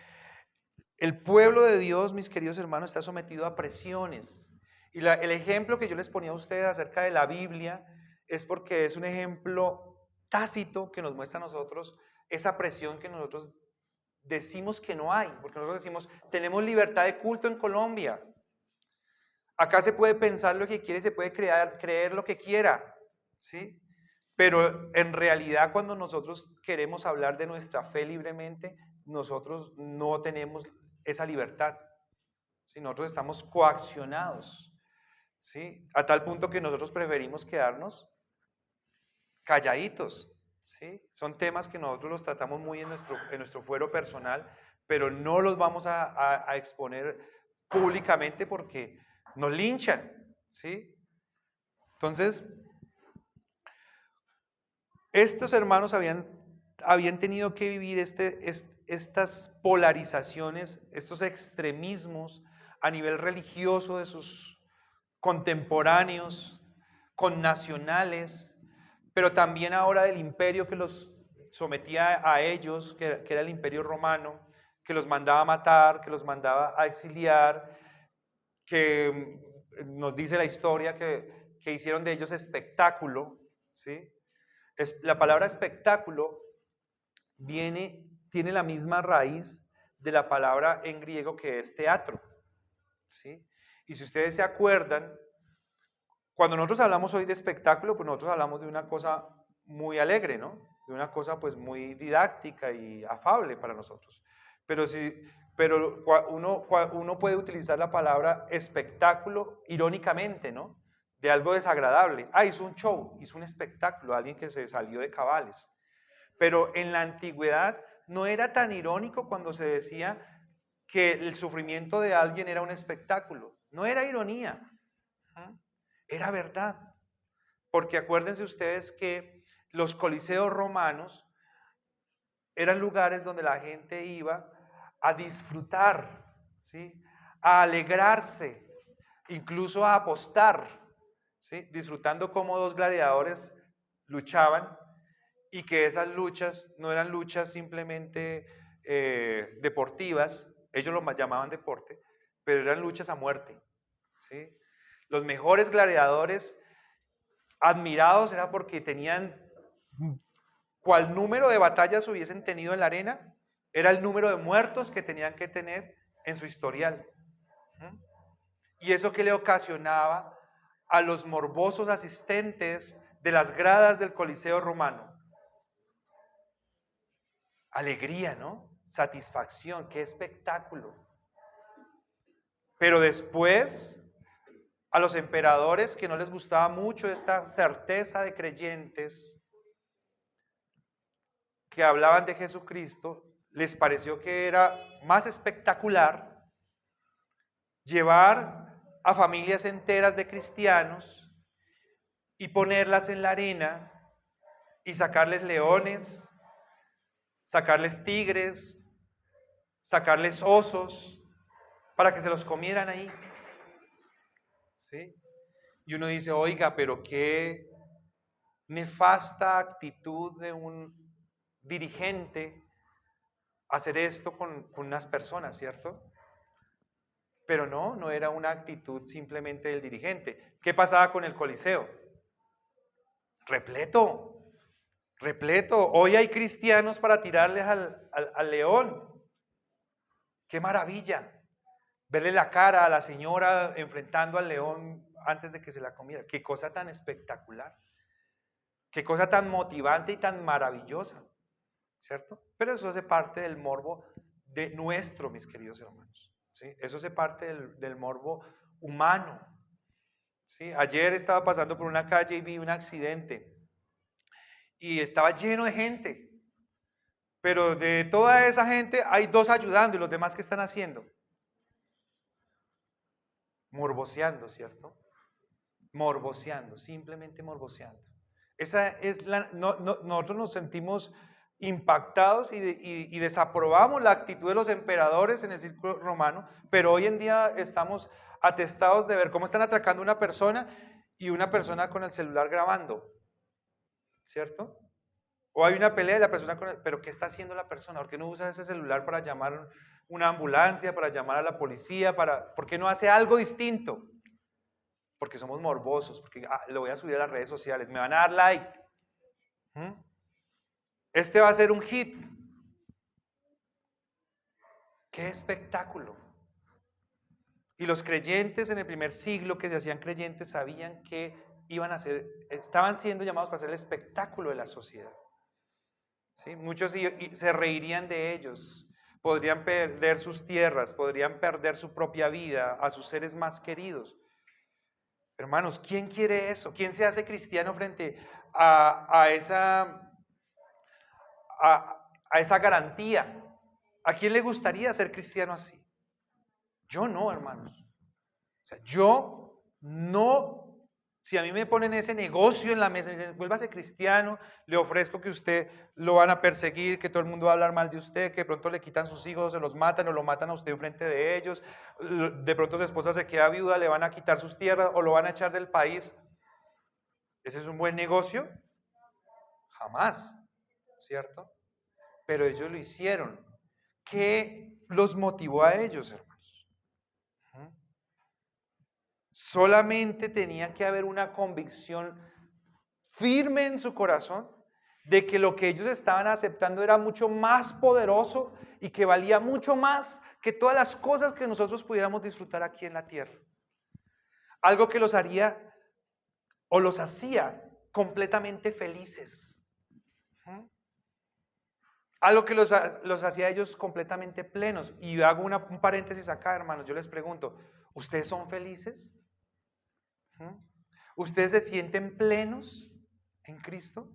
[SPEAKER 1] El pueblo de Dios, mis queridos hermanos, está sometido a presiones. Y el ejemplo que yo les ponía a ustedes acerca de la Biblia es porque es un ejemplo tácito que nos muestra a nosotros esa presión que nosotros decimos que no hay, porque nosotros decimos, tenemos libertad de culto en Colombia. Acá se puede pensar lo que quiere, se puede creer lo que quiera, ¿sí? Pero en realidad cuando nosotros queremos hablar de nuestra fe libremente, nosotros no tenemos esa libertad, ¿sí? Nosotros estamos coaccionados, ¿sí? A tal punto que nosotros preferimos quedarnos calladitos, ¿sí? Son temas que nosotros los tratamos muy en nuestro fuero personal, pero no los vamos a exponer públicamente porque nos linchan, ¿sí? Entonces, estos hermanos habían tenido que vivir estas polarizaciones, estos extremismos a nivel religioso de sus contemporáneos, connacionales, pero también ahora del imperio que los sometía a ellos, que era el imperio romano, que los mandaba a matar, que los mandaba a exiliar, que nos dice la historia que hicieron de ellos espectáculo, ¿sí? La palabra espectáculo tiene la misma raíz de la palabra en griego que es teatro, ¿sí? Y si ustedes se acuerdan, cuando nosotros hablamos hoy de espectáculo, pues nosotros hablamos de una cosa muy alegre, ¿no? De una cosa pues muy didáctica y afable para nosotros. Pero uno puede utilizar la palabra espectáculo irónicamente, ¿no? De algo desagradable. Ah, hizo un show, hizo un espectáculo, alguien que se salió de cabales. Pero en la antigüedad no era tan irónico cuando se decía que el sufrimiento de alguien era un espectáculo. No era ironía. Era verdad. Porque acuérdense ustedes que los coliseos romanos eran lugares donde la gente iba a disfrutar, ¿sí? A alegrarse, incluso a apostar, ¿sí? Disfrutando cómo dos gladiadores luchaban y que esas luchas no eran luchas simplemente deportivas, ellos lo llamaban deporte, pero eran luchas a muerte, ¿sí? Los mejores gladiadores admirados era porque tenían cuál número de batallas hubiesen tenido en la arena, era el número de muertos que tenían que tener en su historial. Y eso que le ocasionaba a los morbosos asistentes de las gradas del Coliseo romano. Alegría, ¿no? Satisfacción, qué espectáculo. Pero después, a los emperadores que no les gustaba mucho esta certeza de creyentes que hablaban de Jesucristo, les pareció que era más espectacular llevar a familias enteras de cristianos y ponerlas en la arena y sacarles leones, sacarles tigres, sacarles osos, para que se los comieran ahí. ¿Sí? Y uno dice, oiga, pero qué nefasta actitud de un dirigente hacer esto con unas personas, ¿cierto? Pero no era una actitud simplemente del dirigente. ¿Qué pasaba con el Coliseo? Repleto, repleto. Hoy hay cristianos para tirarles al león. ¡Qué maravilla! Verle la cara a la señora enfrentando al león antes de que se la comiera. ¡Qué cosa tan espectacular! ¡Qué cosa tan motivante y tan maravillosa! ¿Cierto? Pero eso hace parte del morbo de nuestro, mis queridos hermanos. ¿Sí? Eso hace parte del morbo humano. ¿Sí? Ayer estaba pasando por una calle y vi un accidente y estaba lleno de gente, pero de toda esa gente hay dos ayudando y los demás ¿qué están haciendo? Morboseando, ¿cierto? Morboseando, simplemente morboseando. Esa es nosotros nos sentimos impactados y desaprobamos la actitud de los emperadores en el círculo romano, pero hoy en día estamos atestados de ver cómo están atracando a una persona y una persona con el celular grabando, ¿cierto? O hay una pelea de la persona con el, pero ¿qué está haciendo la persona? ¿Por qué no usa ese celular para llamar una ambulancia, para llamar a la policía, ¿por qué no hace algo distinto? Porque somos morbosos, porque lo voy a subir a las redes sociales, me van a dar like. Este va a ser un hit. ¡Qué espectáculo! Y los creyentes en el primer siglo que se hacían creyentes sabían que estaban siendo llamados para ser el espectáculo de la sociedad. ¿Sí? Muchos se reirían de ellos, podrían perder sus tierras, podrían perder su propia vida, a sus seres más queridos. Hermanos, ¿quién quiere eso? ¿Quién se hace cristiano frente a esa garantía? ¿A quién le gustaría ser cristiano así? Yo no, hermanos. O sea, yo no. Si a mí me ponen ese negocio en la mesa y me dicen, vuélvase cristiano, le ofrezco que usted lo van a perseguir, que todo el mundo va a hablar mal de usted, que de pronto le quitan sus hijos, se los matan o lo matan a usted enfrente de ellos, de pronto su esposa se queda viuda, le van a quitar sus tierras o lo van a echar del país. ¿Ese es un buen negocio? Jamás, ¿cierto? Pero ellos lo hicieron. ¿Qué los motivó a ellos, hermanos? Solamente tenía que haber una convicción firme en su corazón de que lo que ellos estaban aceptando era mucho más poderoso y que valía mucho más que todas las cosas que nosotros pudiéramos disfrutar aquí en la tierra. Algo que los haría o los hacía completamente felices. Algo que los hacía ellos completamente plenos. Y hago un paréntesis acá, hermanos. Yo les pregunto, ¿ustedes son felices? ¿Ustedes se sienten plenos en Cristo?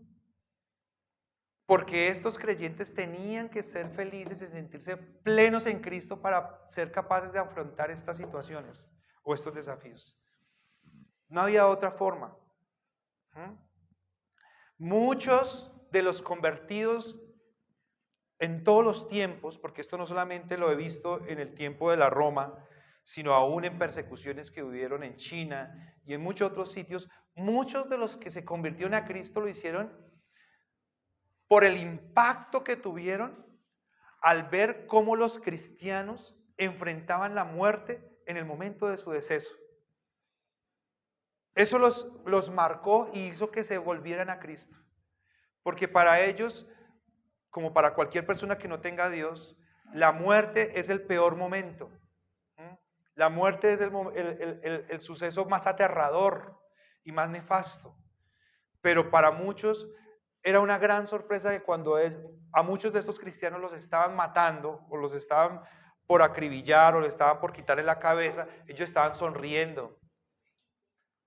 [SPEAKER 1] Porque estos creyentes tenían que ser felices y sentirse plenos en Cristo para ser capaces de afrontar estas situaciones o estos desafíos. No había otra forma. Muchos de los convertidos en todos los tiempos, porque esto no solamente lo he visto en el tiempo de la Roma, sino aún en persecuciones que hubieron en China y en muchos otros sitios, muchos de los que se convirtieron a Cristo lo hicieron por el impacto que tuvieron al ver cómo los cristianos enfrentaban la muerte en el momento de su deceso. Eso los marcó y hizo que se volvieran a Cristo. Porque para ellos, como para cualquier persona que no tenga a Dios, la muerte es el peor momento. La muerte es el suceso más aterrador y más nefasto. Pero para muchos era una gran sorpresa que cuando a muchos de estos cristianos los estaban matando o los estaban por acribillar o les estaban por quitarle la cabeza, ellos estaban sonriendo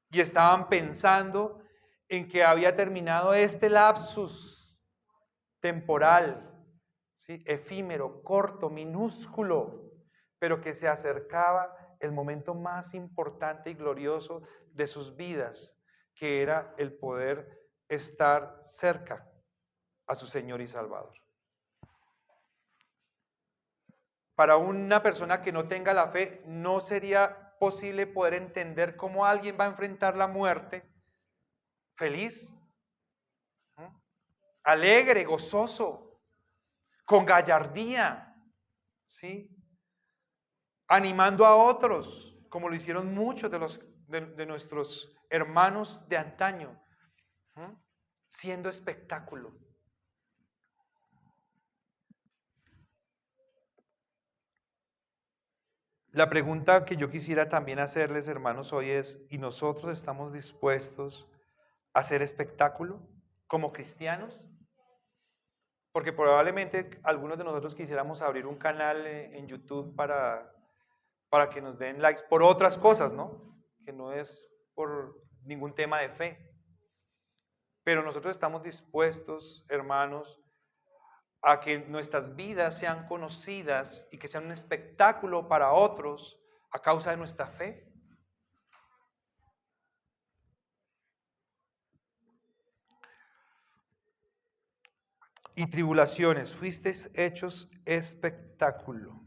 [SPEAKER 1] y estaban pensando en que había terminado este lapsus temporal, ¿sí? Efímero, corto, minúsculo, pero que se acercaba el momento más importante y glorioso de sus vidas, que era el poder estar cerca a su Señor y Salvador. Para una persona que no tenga la fe, no sería posible poder entender cómo alguien va a enfrentar la muerte feliz, alegre, gozoso, con gallardía, ¿sí? Animando a otros, como lo hicieron muchos de nuestros hermanos de antaño, siendo espectáculo. La pregunta que yo quisiera también hacerles, hermanos, hoy es, ¿y nosotros estamos dispuestos a hacer espectáculo como cristianos? Porque probablemente algunos de nosotros quisiéramos abrir un canal en YouTube para que nos den likes por otras cosas, ¿no? Que no es por ningún tema de fe. Pero nosotros estamos dispuestos, hermanos, a que nuestras vidas sean conocidas y que sean un espectáculo para otros a causa de nuestra fe. Y tribulaciones, fuisteis hechos espectáculo.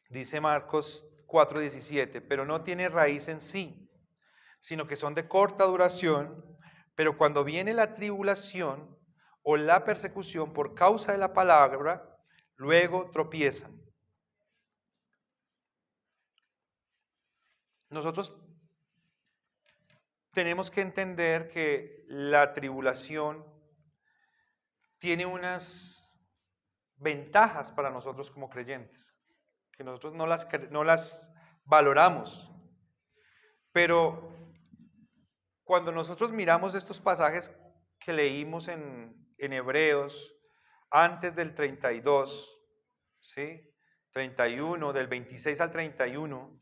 [SPEAKER 1] Dice Marcos 4:17, pero no tiene raíz en sí, sino que son de corta duración, pero cuando viene la tribulación o la persecución por causa de la palabra, luego tropiezan. Nosotros tenemos que entender que la tribulación tiene unas ventajas para nosotros como creyentes, que nosotros no las valoramos. Pero cuando nosotros miramos estos pasajes que leímos en Hebreos, antes del 32, ¿sí? 31, del 26 al 31,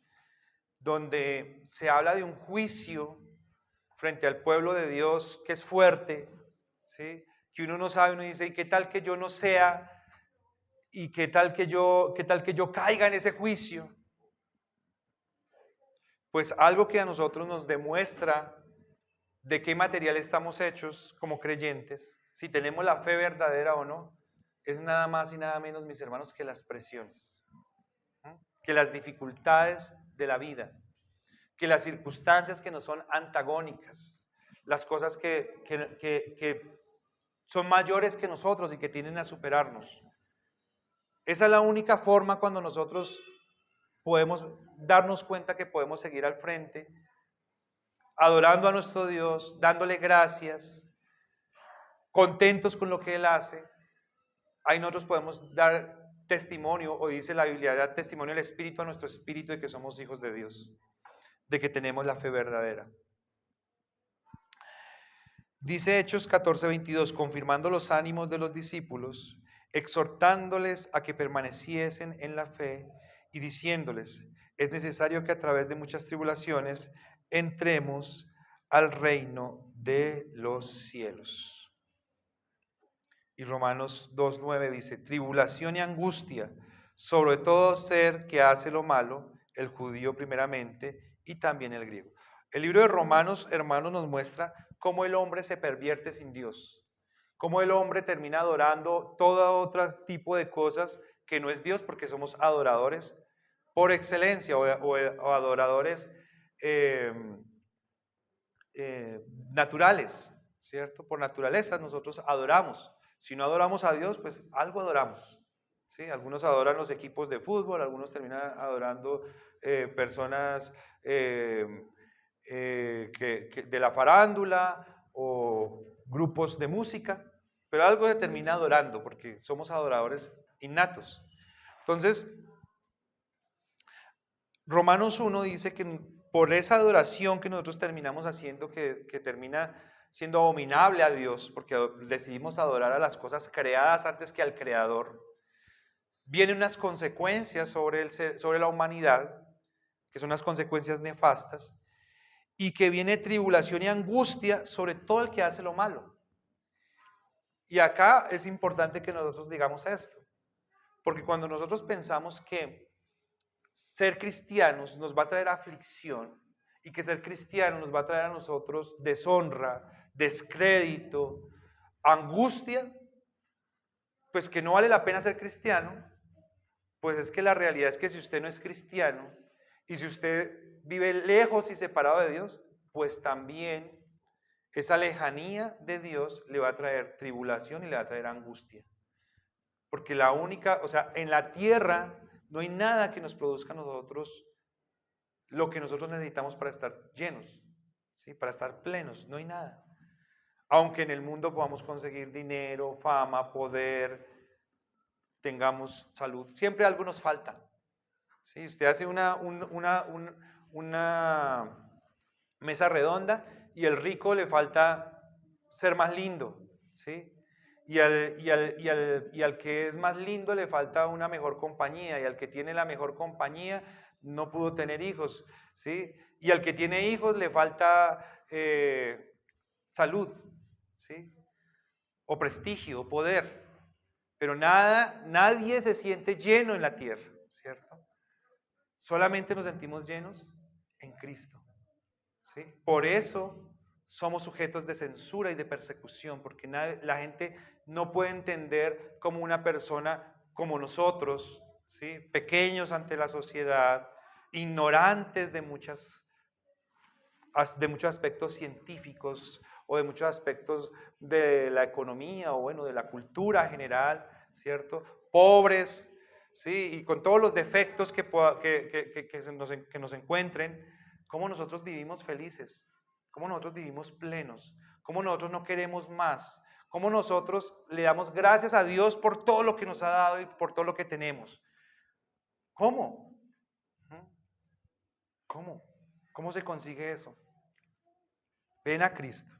[SPEAKER 1] donde se habla de un juicio frente al pueblo de Dios que es fuerte, ¿sí? Que uno no sabe, uno dice, ¿y qué tal que yo no sea? ¿Y qué tal que yo caiga en ese juicio? Pues algo que a nosotros nos demuestra de qué material estamos hechos como creyentes, si tenemos la fe verdadera o no, es nada más y nada menos, mis hermanos, que las presiones, que las dificultades de la vida, que las circunstancias que nos son antagónicas, las cosas que son mayores que nosotros y que tienden a superarnos. Esa es la única forma cuando nosotros podemos darnos cuenta que podemos seguir al frente, adorando a nuestro Dios, dándole gracias, contentos con lo que Él hace. Ahí nosotros podemos dar testimonio, o dice la Biblia, dar testimonio al Espíritu, a nuestro espíritu, de que somos hijos de Dios, de que tenemos la fe verdadera. Dice Hechos 14:22, confirmando los ánimos de los discípulos, exhortándoles a que permaneciesen en la fe y diciéndoles, es necesario que a través de muchas tribulaciones entremos al reino de los cielos. Y Romanos 2:9 dice, tribulación y angustia, sobre todo ser que hace lo malo, el judío primeramente y también el griego. El libro de Romanos, hermanos, nos muestra cómo el hombre se pervierte sin Dios, cómo el hombre termina adorando todo otro tipo de cosas que no es Dios, porque somos adoradores por excelencia o adoradores eh, naturales, ¿cierto? Por naturaleza nosotros adoramos. Si no adoramos a Dios, pues algo adoramos. ¿Sí? Algunos adoran los equipos de fútbol, algunos terminan adorando personas de la farándula o grupos de música, pero algo se termina adorando porque somos adoradores innatos. Entonces, Romanos 1 dice que por esa adoración que nosotros terminamos haciendo, que termina siendo abominable a Dios, porque decidimos adorar a las cosas creadas antes que al Creador, vienen unas consecuencias sobre la humanidad, que son unas consecuencias nefastas, y que viene tribulación y angustia sobre todo el que hace lo malo. Y acá es importante que nosotros digamos esto, porque cuando nosotros pensamos que ser cristianos nos va a traer aflicción y que ser cristiano nos va a traer a nosotros deshonra, descrédito, angustia, pues que no vale la pena ser cristiano, pues es que la realidad es que si usted no es cristiano y si usted vive lejos y separado de Dios, pues también esa lejanía de Dios le va a traer tribulación y le va a traer angustia. Porque la única, o sea, en la tierra no hay nada que nos produzca a nosotros lo que nosotros necesitamos para estar llenos, ¿sí? Para estar plenos, no hay nada. Aunque en el mundo podamos conseguir dinero, fama, poder, tengamos salud, siempre algo nos falta. ¿Sí? Usted hace una mesa redonda y el rico le falta ser más lindo, ¿sí? Y al que es más lindo le falta una mejor compañía, y al que tiene la mejor compañía no pudo tener hijos, ¿sí? Y al que tiene hijos le falta salud, ¿sí? O prestigio, o poder. Pero nadie se siente lleno en la tierra, ¿cierto? Solamente nos sentimos llenos en Cristo, ¿sí? Por eso somos sujetos de censura y de persecución, porque la gente no puede entender cómo una persona como nosotros, ¿sí? Pequeños ante la sociedad, ignorantes de muchos aspectos científicos o de muchos aspectos de la economía o bueno, de la cultura general, ¿cierto? Pobres, ¿sí? Y con todos los defectos que nos encuentren, cómo nosotros vivimos felices, cómo nosotros vivimos plenos, cómo nosotros no queremos más, cómo nosotros le damos gracias a Dios por todo lo que nos ha dado y por todo lo que tenemos. ¿Cómo? ¿Cómo? ¿Cómo se consigue eso? Ven a Cristo.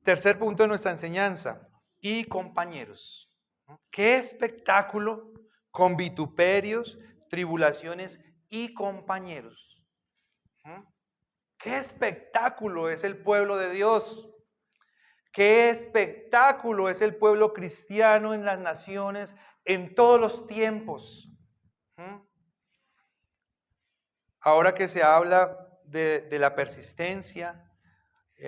[SPEAKER 1] Tercer punto de nuestra enseñanza, y compañeros. ¿Qué espectáculo con vituperios, tribulaciones y compañeros? ¿Qué espectáculo es el pueblo de Dios? ¿Qué espectáculo es el pueblo cristiano en las naciones en todos los tiempos? Ahora que se habla de la persistencia,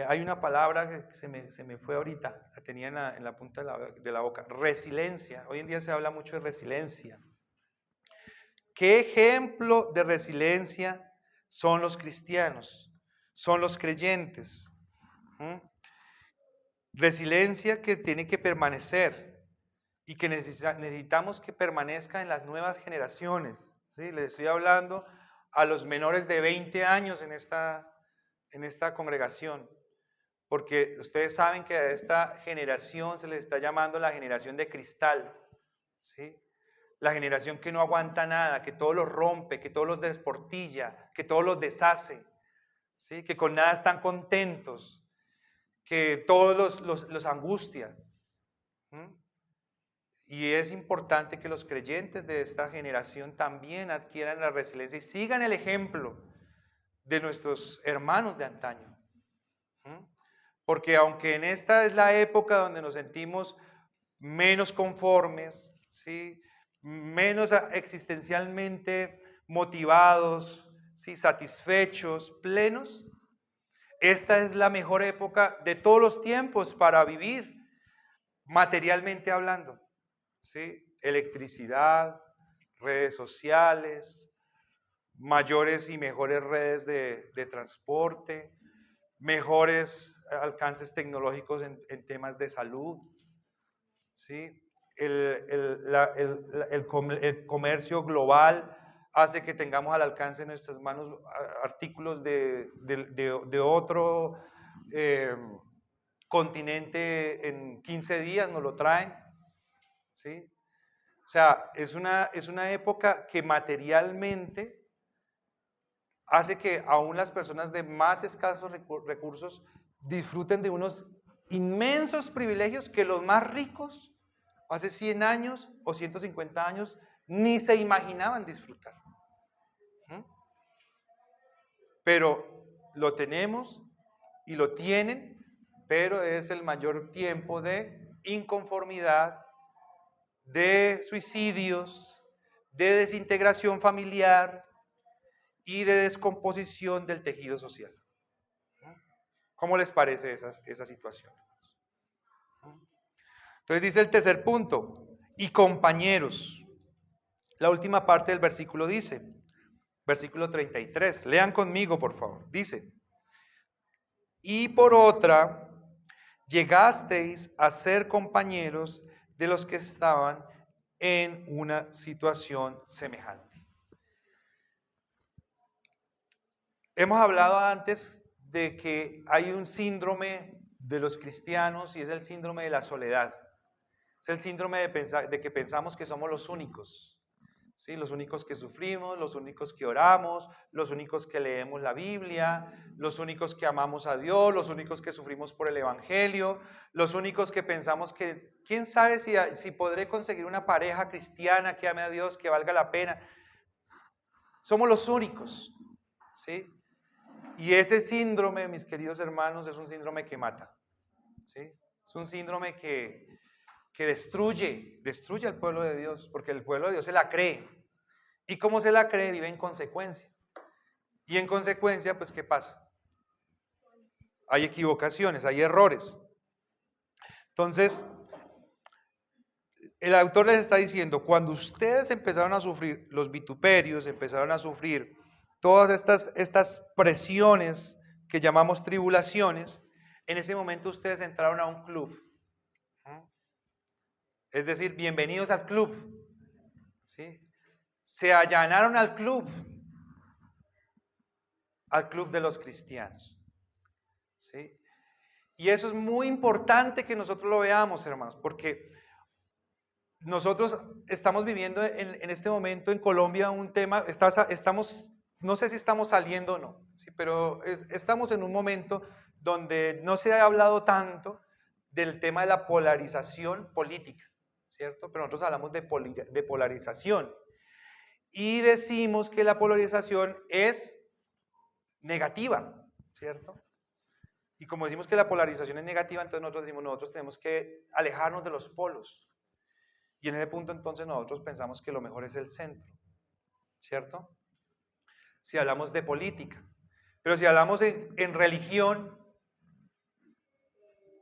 [SPEAKER 1] hay una palabra que se me fue ahorita, la tenía en la punta de la boca, resiliencia. Hoy en día se habla mucho de resiliencia. ¿Qué ejemplo de resiliencia son los cristianos? Son los creyentes. Resiliencia que tiene que permanecer y que necesitamos que permanezca en las nuevas generaciones. ¿Sí? Les estoy hablando a los menores de 20 años en esta congregación, porque ustedes saben que a esta generación se les está llamando la generación de cristal, ¿sí? La generación que no aguanta nada, que todo lo rompe, que todo los desportilla, que todo los deshace, ¿sí? Que con nada están contentos, que todos los angustia. Y es importante que los creyentes de esta generación también adquieran la resiliencia y sigan el ejemplo de nuestros hermanos de antaño. Porque aunque en esta es la época donde nos sentimos menos conformes, ¿sí? menos existencialmente motivados, ¿sí? Satisfechos, plenos. Esta es la mejor época de todos los tiempos para vivir, materialmente hablando, ¿sí? Electricidad, redes sociales, mayores y mejores redes de transporte, mejores alcances tecnológicos en temas de salud, ¿sí? El comercio global hace que tengamos al alcance de nuestras manos artículos de otro continente en 15 días, nos lo traen, ¿sí? O sea, es una época que materialmente hace que aún las personas de más escasos recursos disfruten de unos inmensos privilegios que los más ricos hace 100 años o 150 años ni se imaginaban disfrutar. Pero lo tenemos y lo tienen, pero es el mayor tiempo de inconformidad, de suicidios, de desintegración familiar y de descomposición del tejido social. ¿Cómo les parece esa situación? Entonces dice el tercer punto, y compañeros. La última parte del versículo dice, versículo 33, lean conmigo por favor, dice, y por otra, llegasteis a ser compañeros de los que estaban en una situación semejante. Hemos hablado antes de que hay un síndrome de los cristianos y es el síndrome de la soledad. Es el síndrome de que pensamos que somos los únicos, ¿sí? Los únicos que sufrimos, los únicos que oramos, los únicos que leemos la Biblia, los únicos que amamos a Dios, los únicos que sufrimos por el Evangelio, los únicos que pensamos que, quién sabe si podré conseguir una pareja cristiana que ame a Dios, que valga la pena. Somos los únicos, ¿sí? Y ese síndrome, mis queridos hermanos, es un síndrome que mata, ¿sí? Es un síndrome que destruye al pueblo de Dios, porque el pueblo de Dios se la cree. Y como se la cree, vive en consecuencia. Y en consecuencia, pues, ¿qué pasa? Hay equivocaciones, hay errores. Entonces, el autor les está diciendo, cuando ustedes empezaron a sufrir los vituperios, empezaron a sufrir todas estas presiones que llamamos tribulaciones, en ese momento ustedes entraron a un club. Es decir, bienvenidos al club, ¿sí? Se allanaron al club de los cristianos, ¿sí? Y eso es muy importante que nosotros lo veamos, hermanos, porque nosotros estamos viviendo en este momento en Colombia un tema, estamos, no sé si estamos saliendo o no, ¿sí? Pero estamos en un momento donde no se ha hablado tanto del tema de la polarización política, ¿cierto? Pero nosotros hablamos de polarización y decimos que la polarización es negativa, ¿cierto? Y como decimos que la polarización es negativa, entonces nosotros tenemos que alejarnos de los polos. Y en ese punto entonces nosotros pensamos que lo mejor es el centro, ¿cierto? Si hablamos de política. Pero si hablamos en religión,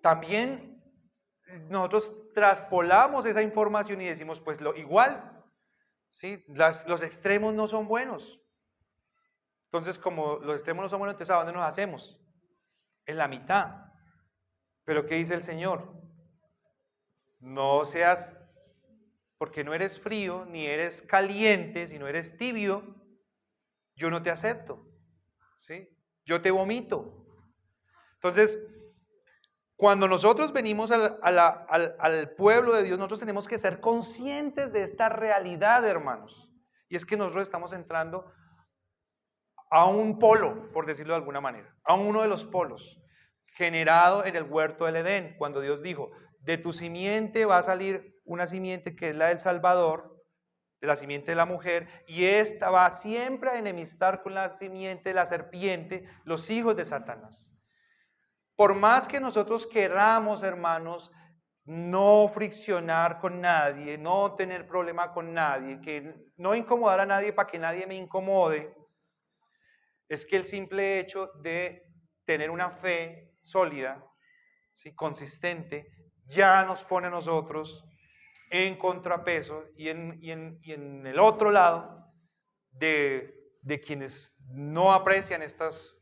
[SPEAKER 1] también nosotros traspolamos esa información y decimos, pues lo igual, ¿sí? Los extremos no son buenos. Entonces, como los extremos no son buenos, entonces ¿a dónde nos hacemos? En la mitad. Pero ¿qué dice el Señor? No seas, porque no eres frío, ni eres caliente, sino eres tibio, yo no te acepto, ¿sí? Yo te vomito. Entonces, cuando nosotros venimos al pueblo de Dios, nosotros tenemos que ser conscientes de esta realidad, hermanos. Y es que nosotros estamos entrando a un polo, por decirlo de alguna manera, a uno de los polos, generado en el huerto del Edén, cuando Dios dijo, de tu simiente va a salir una simiente que es la del Salvador, de la simiente de la mujer, y esta va siempre a enemistar con la simiente de la serpiente, los hijos de Satanás. Por más que nosotros queramos, hermanos, no friccionar con nadie, no tener problema con nadie, que no incomodar a nadie para que nadie me incomode, es que el simple hecho de tener una fe sólida, ¿sí?, consistente, ya nos pone a nosotros en contrapeso y en el otro lado de quienes no aprecian estos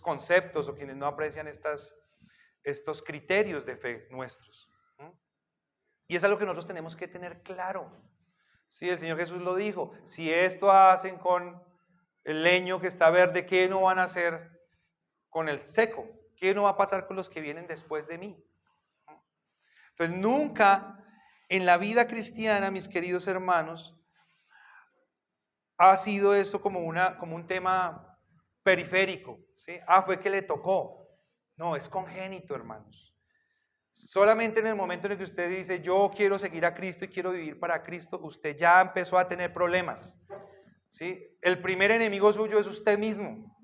[SPEAKER 1] conceptos o quienes no aprecian estos criterios de fe nuestros. Y es algo que nosotros tenemos que tener claro. Sí, el Señor Jesús lo dijo, si esto hacen con el leño que está verde, ¿qué no van a hacer con el seco? ¿Qué no va a pasar con los que vienen después de mí? Entonces nunca en la vida cristiana, mis queridos hermanos, ha sido eso como un tema periférico, ¿sí? Fue que le tocó. No, es congénito, hermanos. Solamente en el momento en el que usted dice, yo quiero seguir a Cristo y quiero vivir para Cristo, usted ya empezó a tener problemas, ¿sí? El primer enemigo suyo es usted mismo,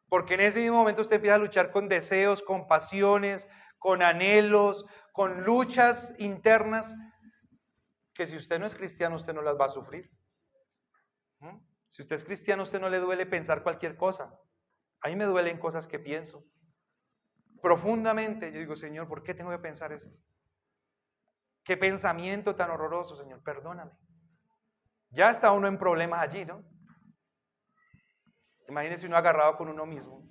[SPEAKER 1] porque en ese mismo momento usted empieza a luchar con deseos, con pasiones, con anhelos, con luchas internas, que si usted no es cristiano, usted no las va a sufrir. Si usted es cristiano, a usted no le duele pensar cualquier cosa. A mí me duelen cosas que pienso. Profundamente, yo digo, Señor, ¿por qué tengo que pensar esto? Qué pensamiento tan horroroso, Señor, perdóname. Ya está uno en problemas allí, ¿no? Imagínese uno agarrado con uno mismo.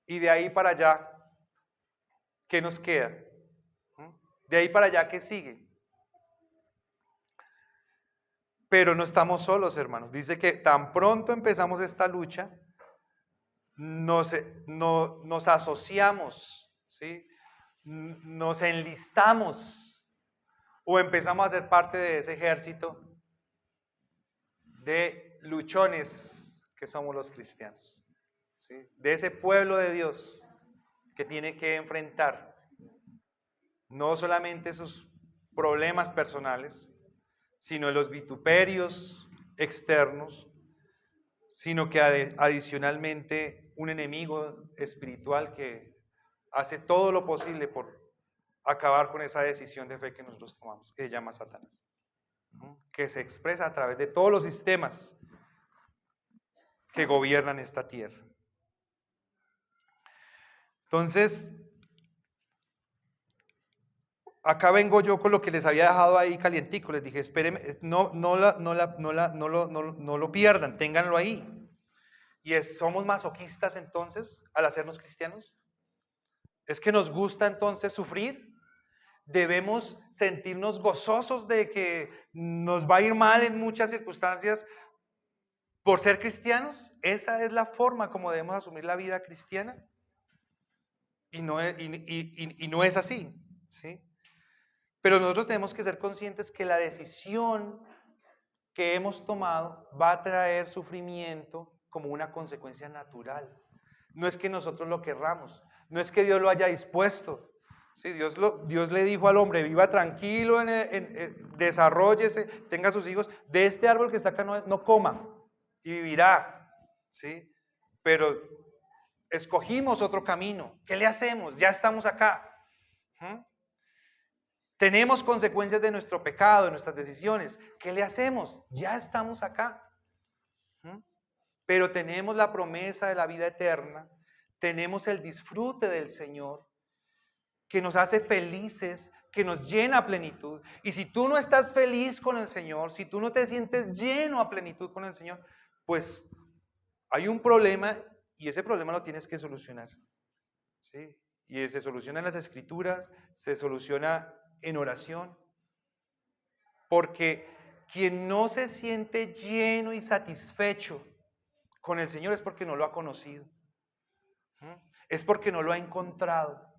[SPEAKER 1] Y de ahí para allá, ¿qué nos queda? De ahí para allá, ¿qué sigue? Pero no estamos solos, hermanos. Dice que tan pronto empezamos esta lucha, nos asociamos, ¿sí? Nos enlistamos o empezamos a ser parte de ese ejército de luchones que somos los cristianos, ¿sí? De ese pueblo de Dios que tiene que enfrentar no solamente sus problemas personales, sino los vituperios externos, sino que adicionalmente un enemigo espiritual que hace todo lo posible por acabar con esa decisión de fe que nosotros tomamos, que se llama Satanás, que se expresa a través de todos los sistemas que gobiernan esta tierra. Entonces, acá vengo yo con lo que les había dejado ahí calientico. Les dije, espérenme, no lo pierdan, ténganlo ahí. ¿Y somos masoquistas entonces al hacernos cristianos? ¿Es que nos gusta entonces sufrir? ¿Debemos sentirnos gozosos de que nos va a ir mal en muchas circunstancias por ser cristianos? ¿Esa es la forma como debemos asumir la vida cristiana? Y no es así, ¿sí? Pero nosotros tenemos que ser conscientes que la decisión que hemos tomado va a traer sufrimiento como una consecuencia natural. No es que nosotros lo querramos, no es que Dios lo haya dispuesto. Sí, Dios le dijo al hombre, viva tranquilo, desarróllese, tenga sus hijos, de este árbol que está acá no coma y vivirá. ¿Sí? Pero escogimos otro camino. ¿Qué le hacemos? Ya estamos acá. Tenemos consecuencias de nuestro pecado, de nuestras decisiones. ¿Qué le hacemos? Ya estamos acá. Pero tenemos la promesa de la vida eterna, tenemos el disfrute del Señor, que nos hace felices, que nos llena a plenitud. Y si tú no estás feliz con el Señor, si tú no te sientes lleno a plenitud con el Señor, pues hay un problema y ese problema lo tienes que solucionar. ¿Sí? Y se soluciona en las Escrituras, se soluciona en oración. Porque quien no se siente lleno y satisfecho con el Señor es porque no lo ha conocido. Es porque no lo ha encontrado.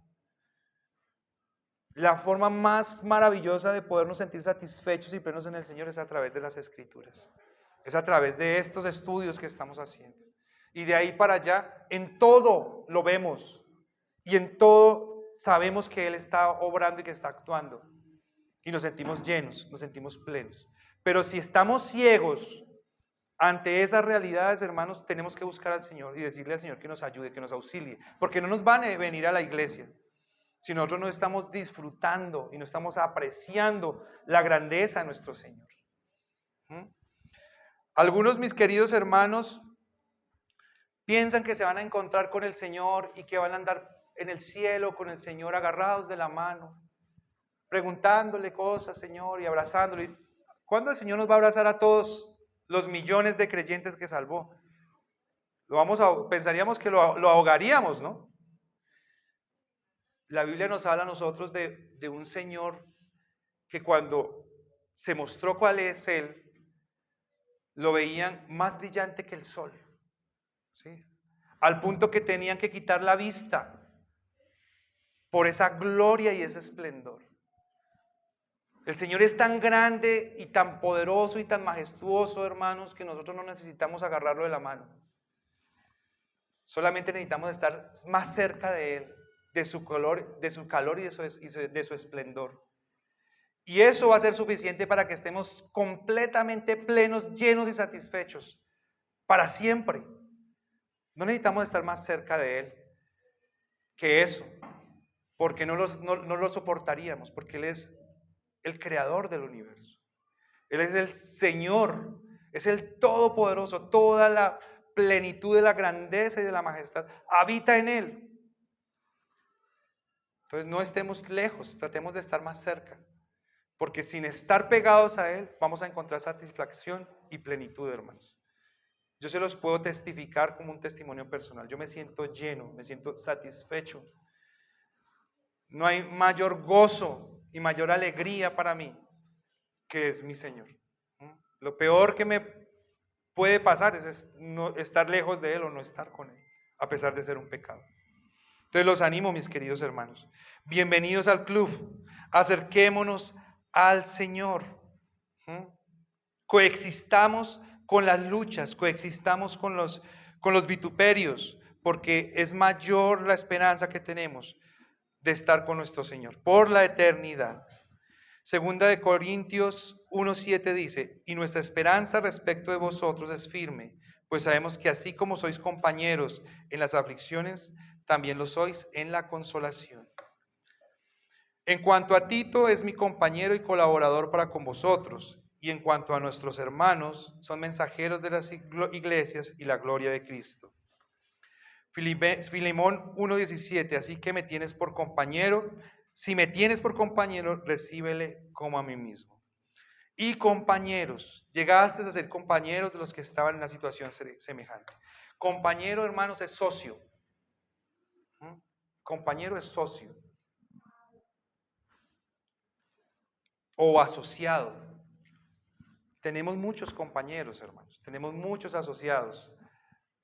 [SPEAKER 1] La forma más maravillosa de podernos sentir satisfechos y plenos en el Señor es a través de las Escrituras. Es a través de estos estudios que estamos haciendo. Y de ahí para allá, en todo lo vemos. Y en todo sabemos que Él está obrando y que está actuando. Y nos sentimos llenos, nos sentimos plenos. Pero si estamos ciegos ante esas realidades, hermanos, tenemos que buscar al Señor y decirle al Señor que nos ayude, que nos auxilie. Porque no nos van a venir a la iglesia. si nosotros no estamos disfrutando y no estamos apreciando la grandeza de nuestro Señor. Algunos, mis queridos hermanos, piensan que se van a encontrar con el Señor y que van a andar en el cielo con el Señor agarrados de la mano, preguntándole cosas, Señor, y abrazándole. ¿Cuándo el Señor nos va a abrazar a todos los millones de creyentes que salvó? Pensaríamos que lo ahogaríamos, ¿no? La Biblia nos habla a nosotros de un Señor que cuando se mostró cuál es Él, lo veían más brillante que el sol, ¿sí? Al punto que tenían que quitar la vista por esa gloria y ese esplendor. El Señor es tan grande y tan poderoso y tan majestuoso, hermanos, que nosotros no necesitamos agarrarlo de la mano. Solamente necesitamos estar más cerca de Él, de su calor y de su esplendor. Y eso va a ser suficiente para que estemos completamente plenos, llenos y satisfechos para siempre. No necesitamos estar más cerca de Él que eso, porque no lo soportaríamos, porque Él es el creador del universo. Él es el Señor, es el Todopoderoso, toda la plenitud de la grandeza y de la majestad habita en Él. Entonces no estemos lejos, tratemos de estar más cerca, porque sin estar pegados a Él vamos a encontrar satisfacción y plenitud, hermanos. Yo se los puedo testificar como un testimonio personal. Yo me siento lleno, me siento satisfecho. No hay mayor gozo y mayor alegría para mí que es mi Señor. Lo peor que me puede pasar es no estar lejos de Él o no estar con Él, a pesar de ser un pecado. Entonces los animo, mis queridos hermanos. Bienvenidos al club. Acerquémonos al Señor. Coexistamos con las luchas, coexistamos con los vituperios, porque es mayor la esperanza que tenemos de estar con nuestro Señor por la eternidad. Segunda de Corintios 1:7 dice: y nuestra esperanza respecto de vosotros es firme, pues sabemos que así como sois compañeros en las aflicciones, también lo sois en la consolación. En cuanto a Tito, es mi compañero y colaborador para con vosotros, y en cuanto a nuestros hermanos, son mensajeros de las iglesias y la gloria de Cristo. Filemón 1:17, así que me tienes por compañero. Si me tienes por compañero, recíbele como a mí mismo. Y compañeros, llegaste a ser compañeros de los que estaban en una situación semejante. Compañero, hermanos, es socio. Compañero es socio. O asociado. Tenemos muchos compañeros, hermanos. Tenemos muchos asociados.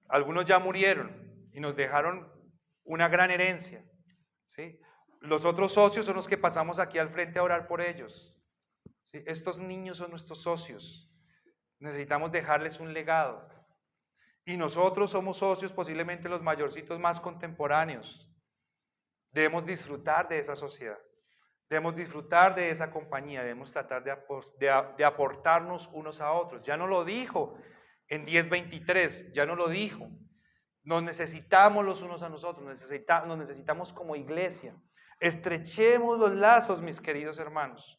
[SPEAKER 1] Algunos ya murieron y nos dejaron una gran herencia, ¿sí? Los otros socios son los que pasamos aquí al frente a orar por ellos, ¿sí? Estos niños son nuestros socios. Necesitamos dejarles un legado. Y nosotros somos socios, posiblemente los mayorcitos más contemporáneos. Debemos disfrutar de esa sociedad. Debemos disfrutar de esa compañía. Debemos tratar de aportarnos unos a otros. Ya no lo dijo en 10:23, ya no lo dijo. Nos necesitamos los unos a nosotros, nos necesitamos como iglesia. Estrechemos los lazos, mis queridos hermanos,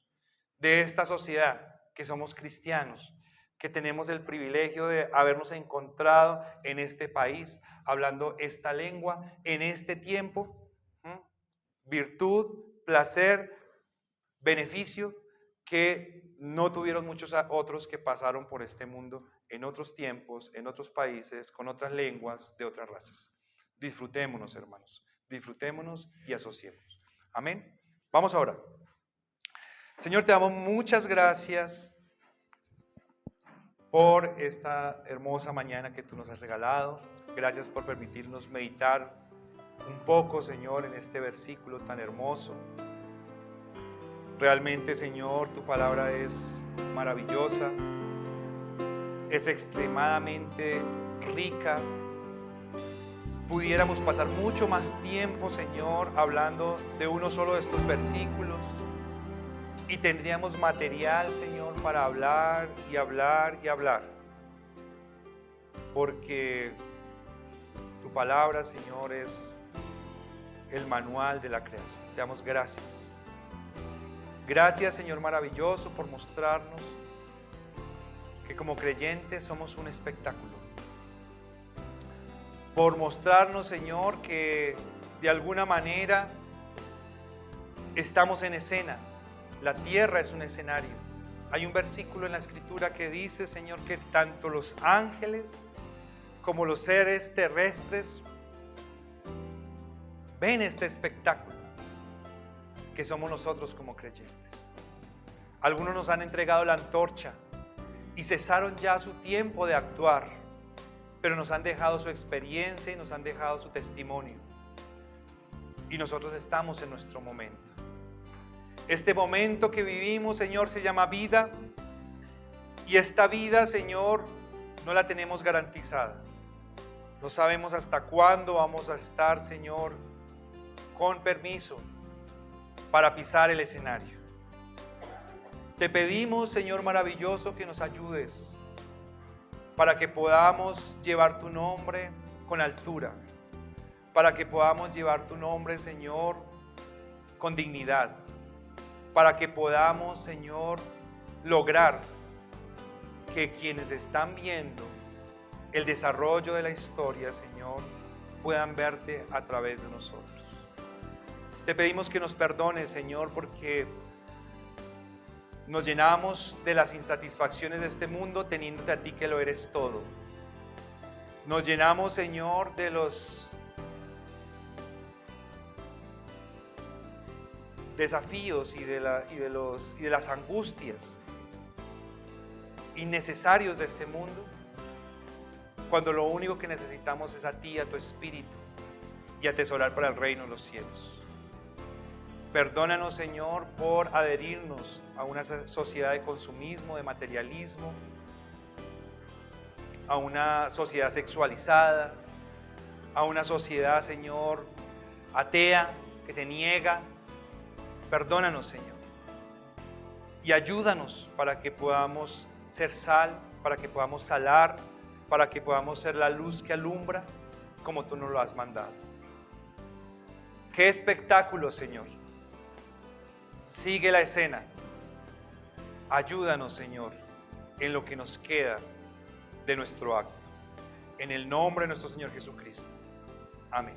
[SPEAKER 1] de esta sociedad, que somos cristianos, que tenemos el privilegio de habernos encontrado en este país, hablando esta lengua, en este tiempo. Virtud, placer, beneficio, que no tuvieron muchos otros que pasaron por este mundo en otros tiempos, en otros países, con otras lenguas, de otras razas. Disfrutémonos, hermanos, disfrutémonos y asociémonos. Amén. Vamos ahora. Señor, te damos muchas gracias por esta hermosa mañana que tú nos has regalado. Gracias por permitirnos meditar un poco, Señor, en este versículo tan hermoso. Realmente, Señor, tu palabra es maravillosa, es extremadamente rica. Pudiéramos pasar mucho más tiempo, Señor, hablando de uno solo de estos versículos y tendríamos material, Señor, para hablar y hablar y hablar. Porque tu palabra, Señor, es el manual de la creación. Te damos gracias. Gracias, Señor maravilloso, por mostrarnos que como creyentes somos un espectáculo. Por mostrarnos, Señor, que de alguna manera estamos en escena. La tierra es un escenario. Hay un versículo en la Escritura que dice, Señor, que tanto los ángeles como los seres terrestres ven este espectáculo que somos nosotros como creyentes. Algunos nos han entregado la antorcha y cesaron ya su tiempo de actuar, pero nos han dejado su experiencia y nos han dejado su testimonio. Y nosotros estamos en nuestro momento. Este momento que vivimos, Señor, se llama vida. Y esta vida, Señor, no la tenemos garantizada. No sabemos hasta cuándo vamos a estar, Señor, con permiso para pisar el escenario. Te pedimos, Señor maravilloso, que nos ayudes para que podamos llevar tu nombre con altura, para que podamos llevar tu nombre, Señor, con dignidad, para que podamos, Señor, lograr que quienes están viendo el desarrollo de la historia, Señor, puedan verte a través de nosotros. Te pedimos que nos perdones, Señor, porque nos llenamos de las insatisfacciones de este mundo teniéndote a ti que lo eres todo. Nos llenamos, Señor, de los desafíos y de las angustias innecesarios de este mundo, cuando lo único que necesitamos es a ti, a tu Espíritu, y atesorar para el reino de los cielos. Perdónanos, Señor, por adherirnos a una sociedad de consumismo, de materialismo, a una sociedad sexualizada, a una sociedad, Señor, atea, que te niega. Perdónanos, Señor, y ayúdanos para que podamos ser sal, para que podamos salar, para que podamos ser la luz que alumbra como tú nos lo has mandado. ¡Qué espectáculo, Señor! Sigue la escena. Ayúdanos, Señor, en lo que nos queda de nuestro acto. En el nombre de nuestro Señor Jesucristo. Amén.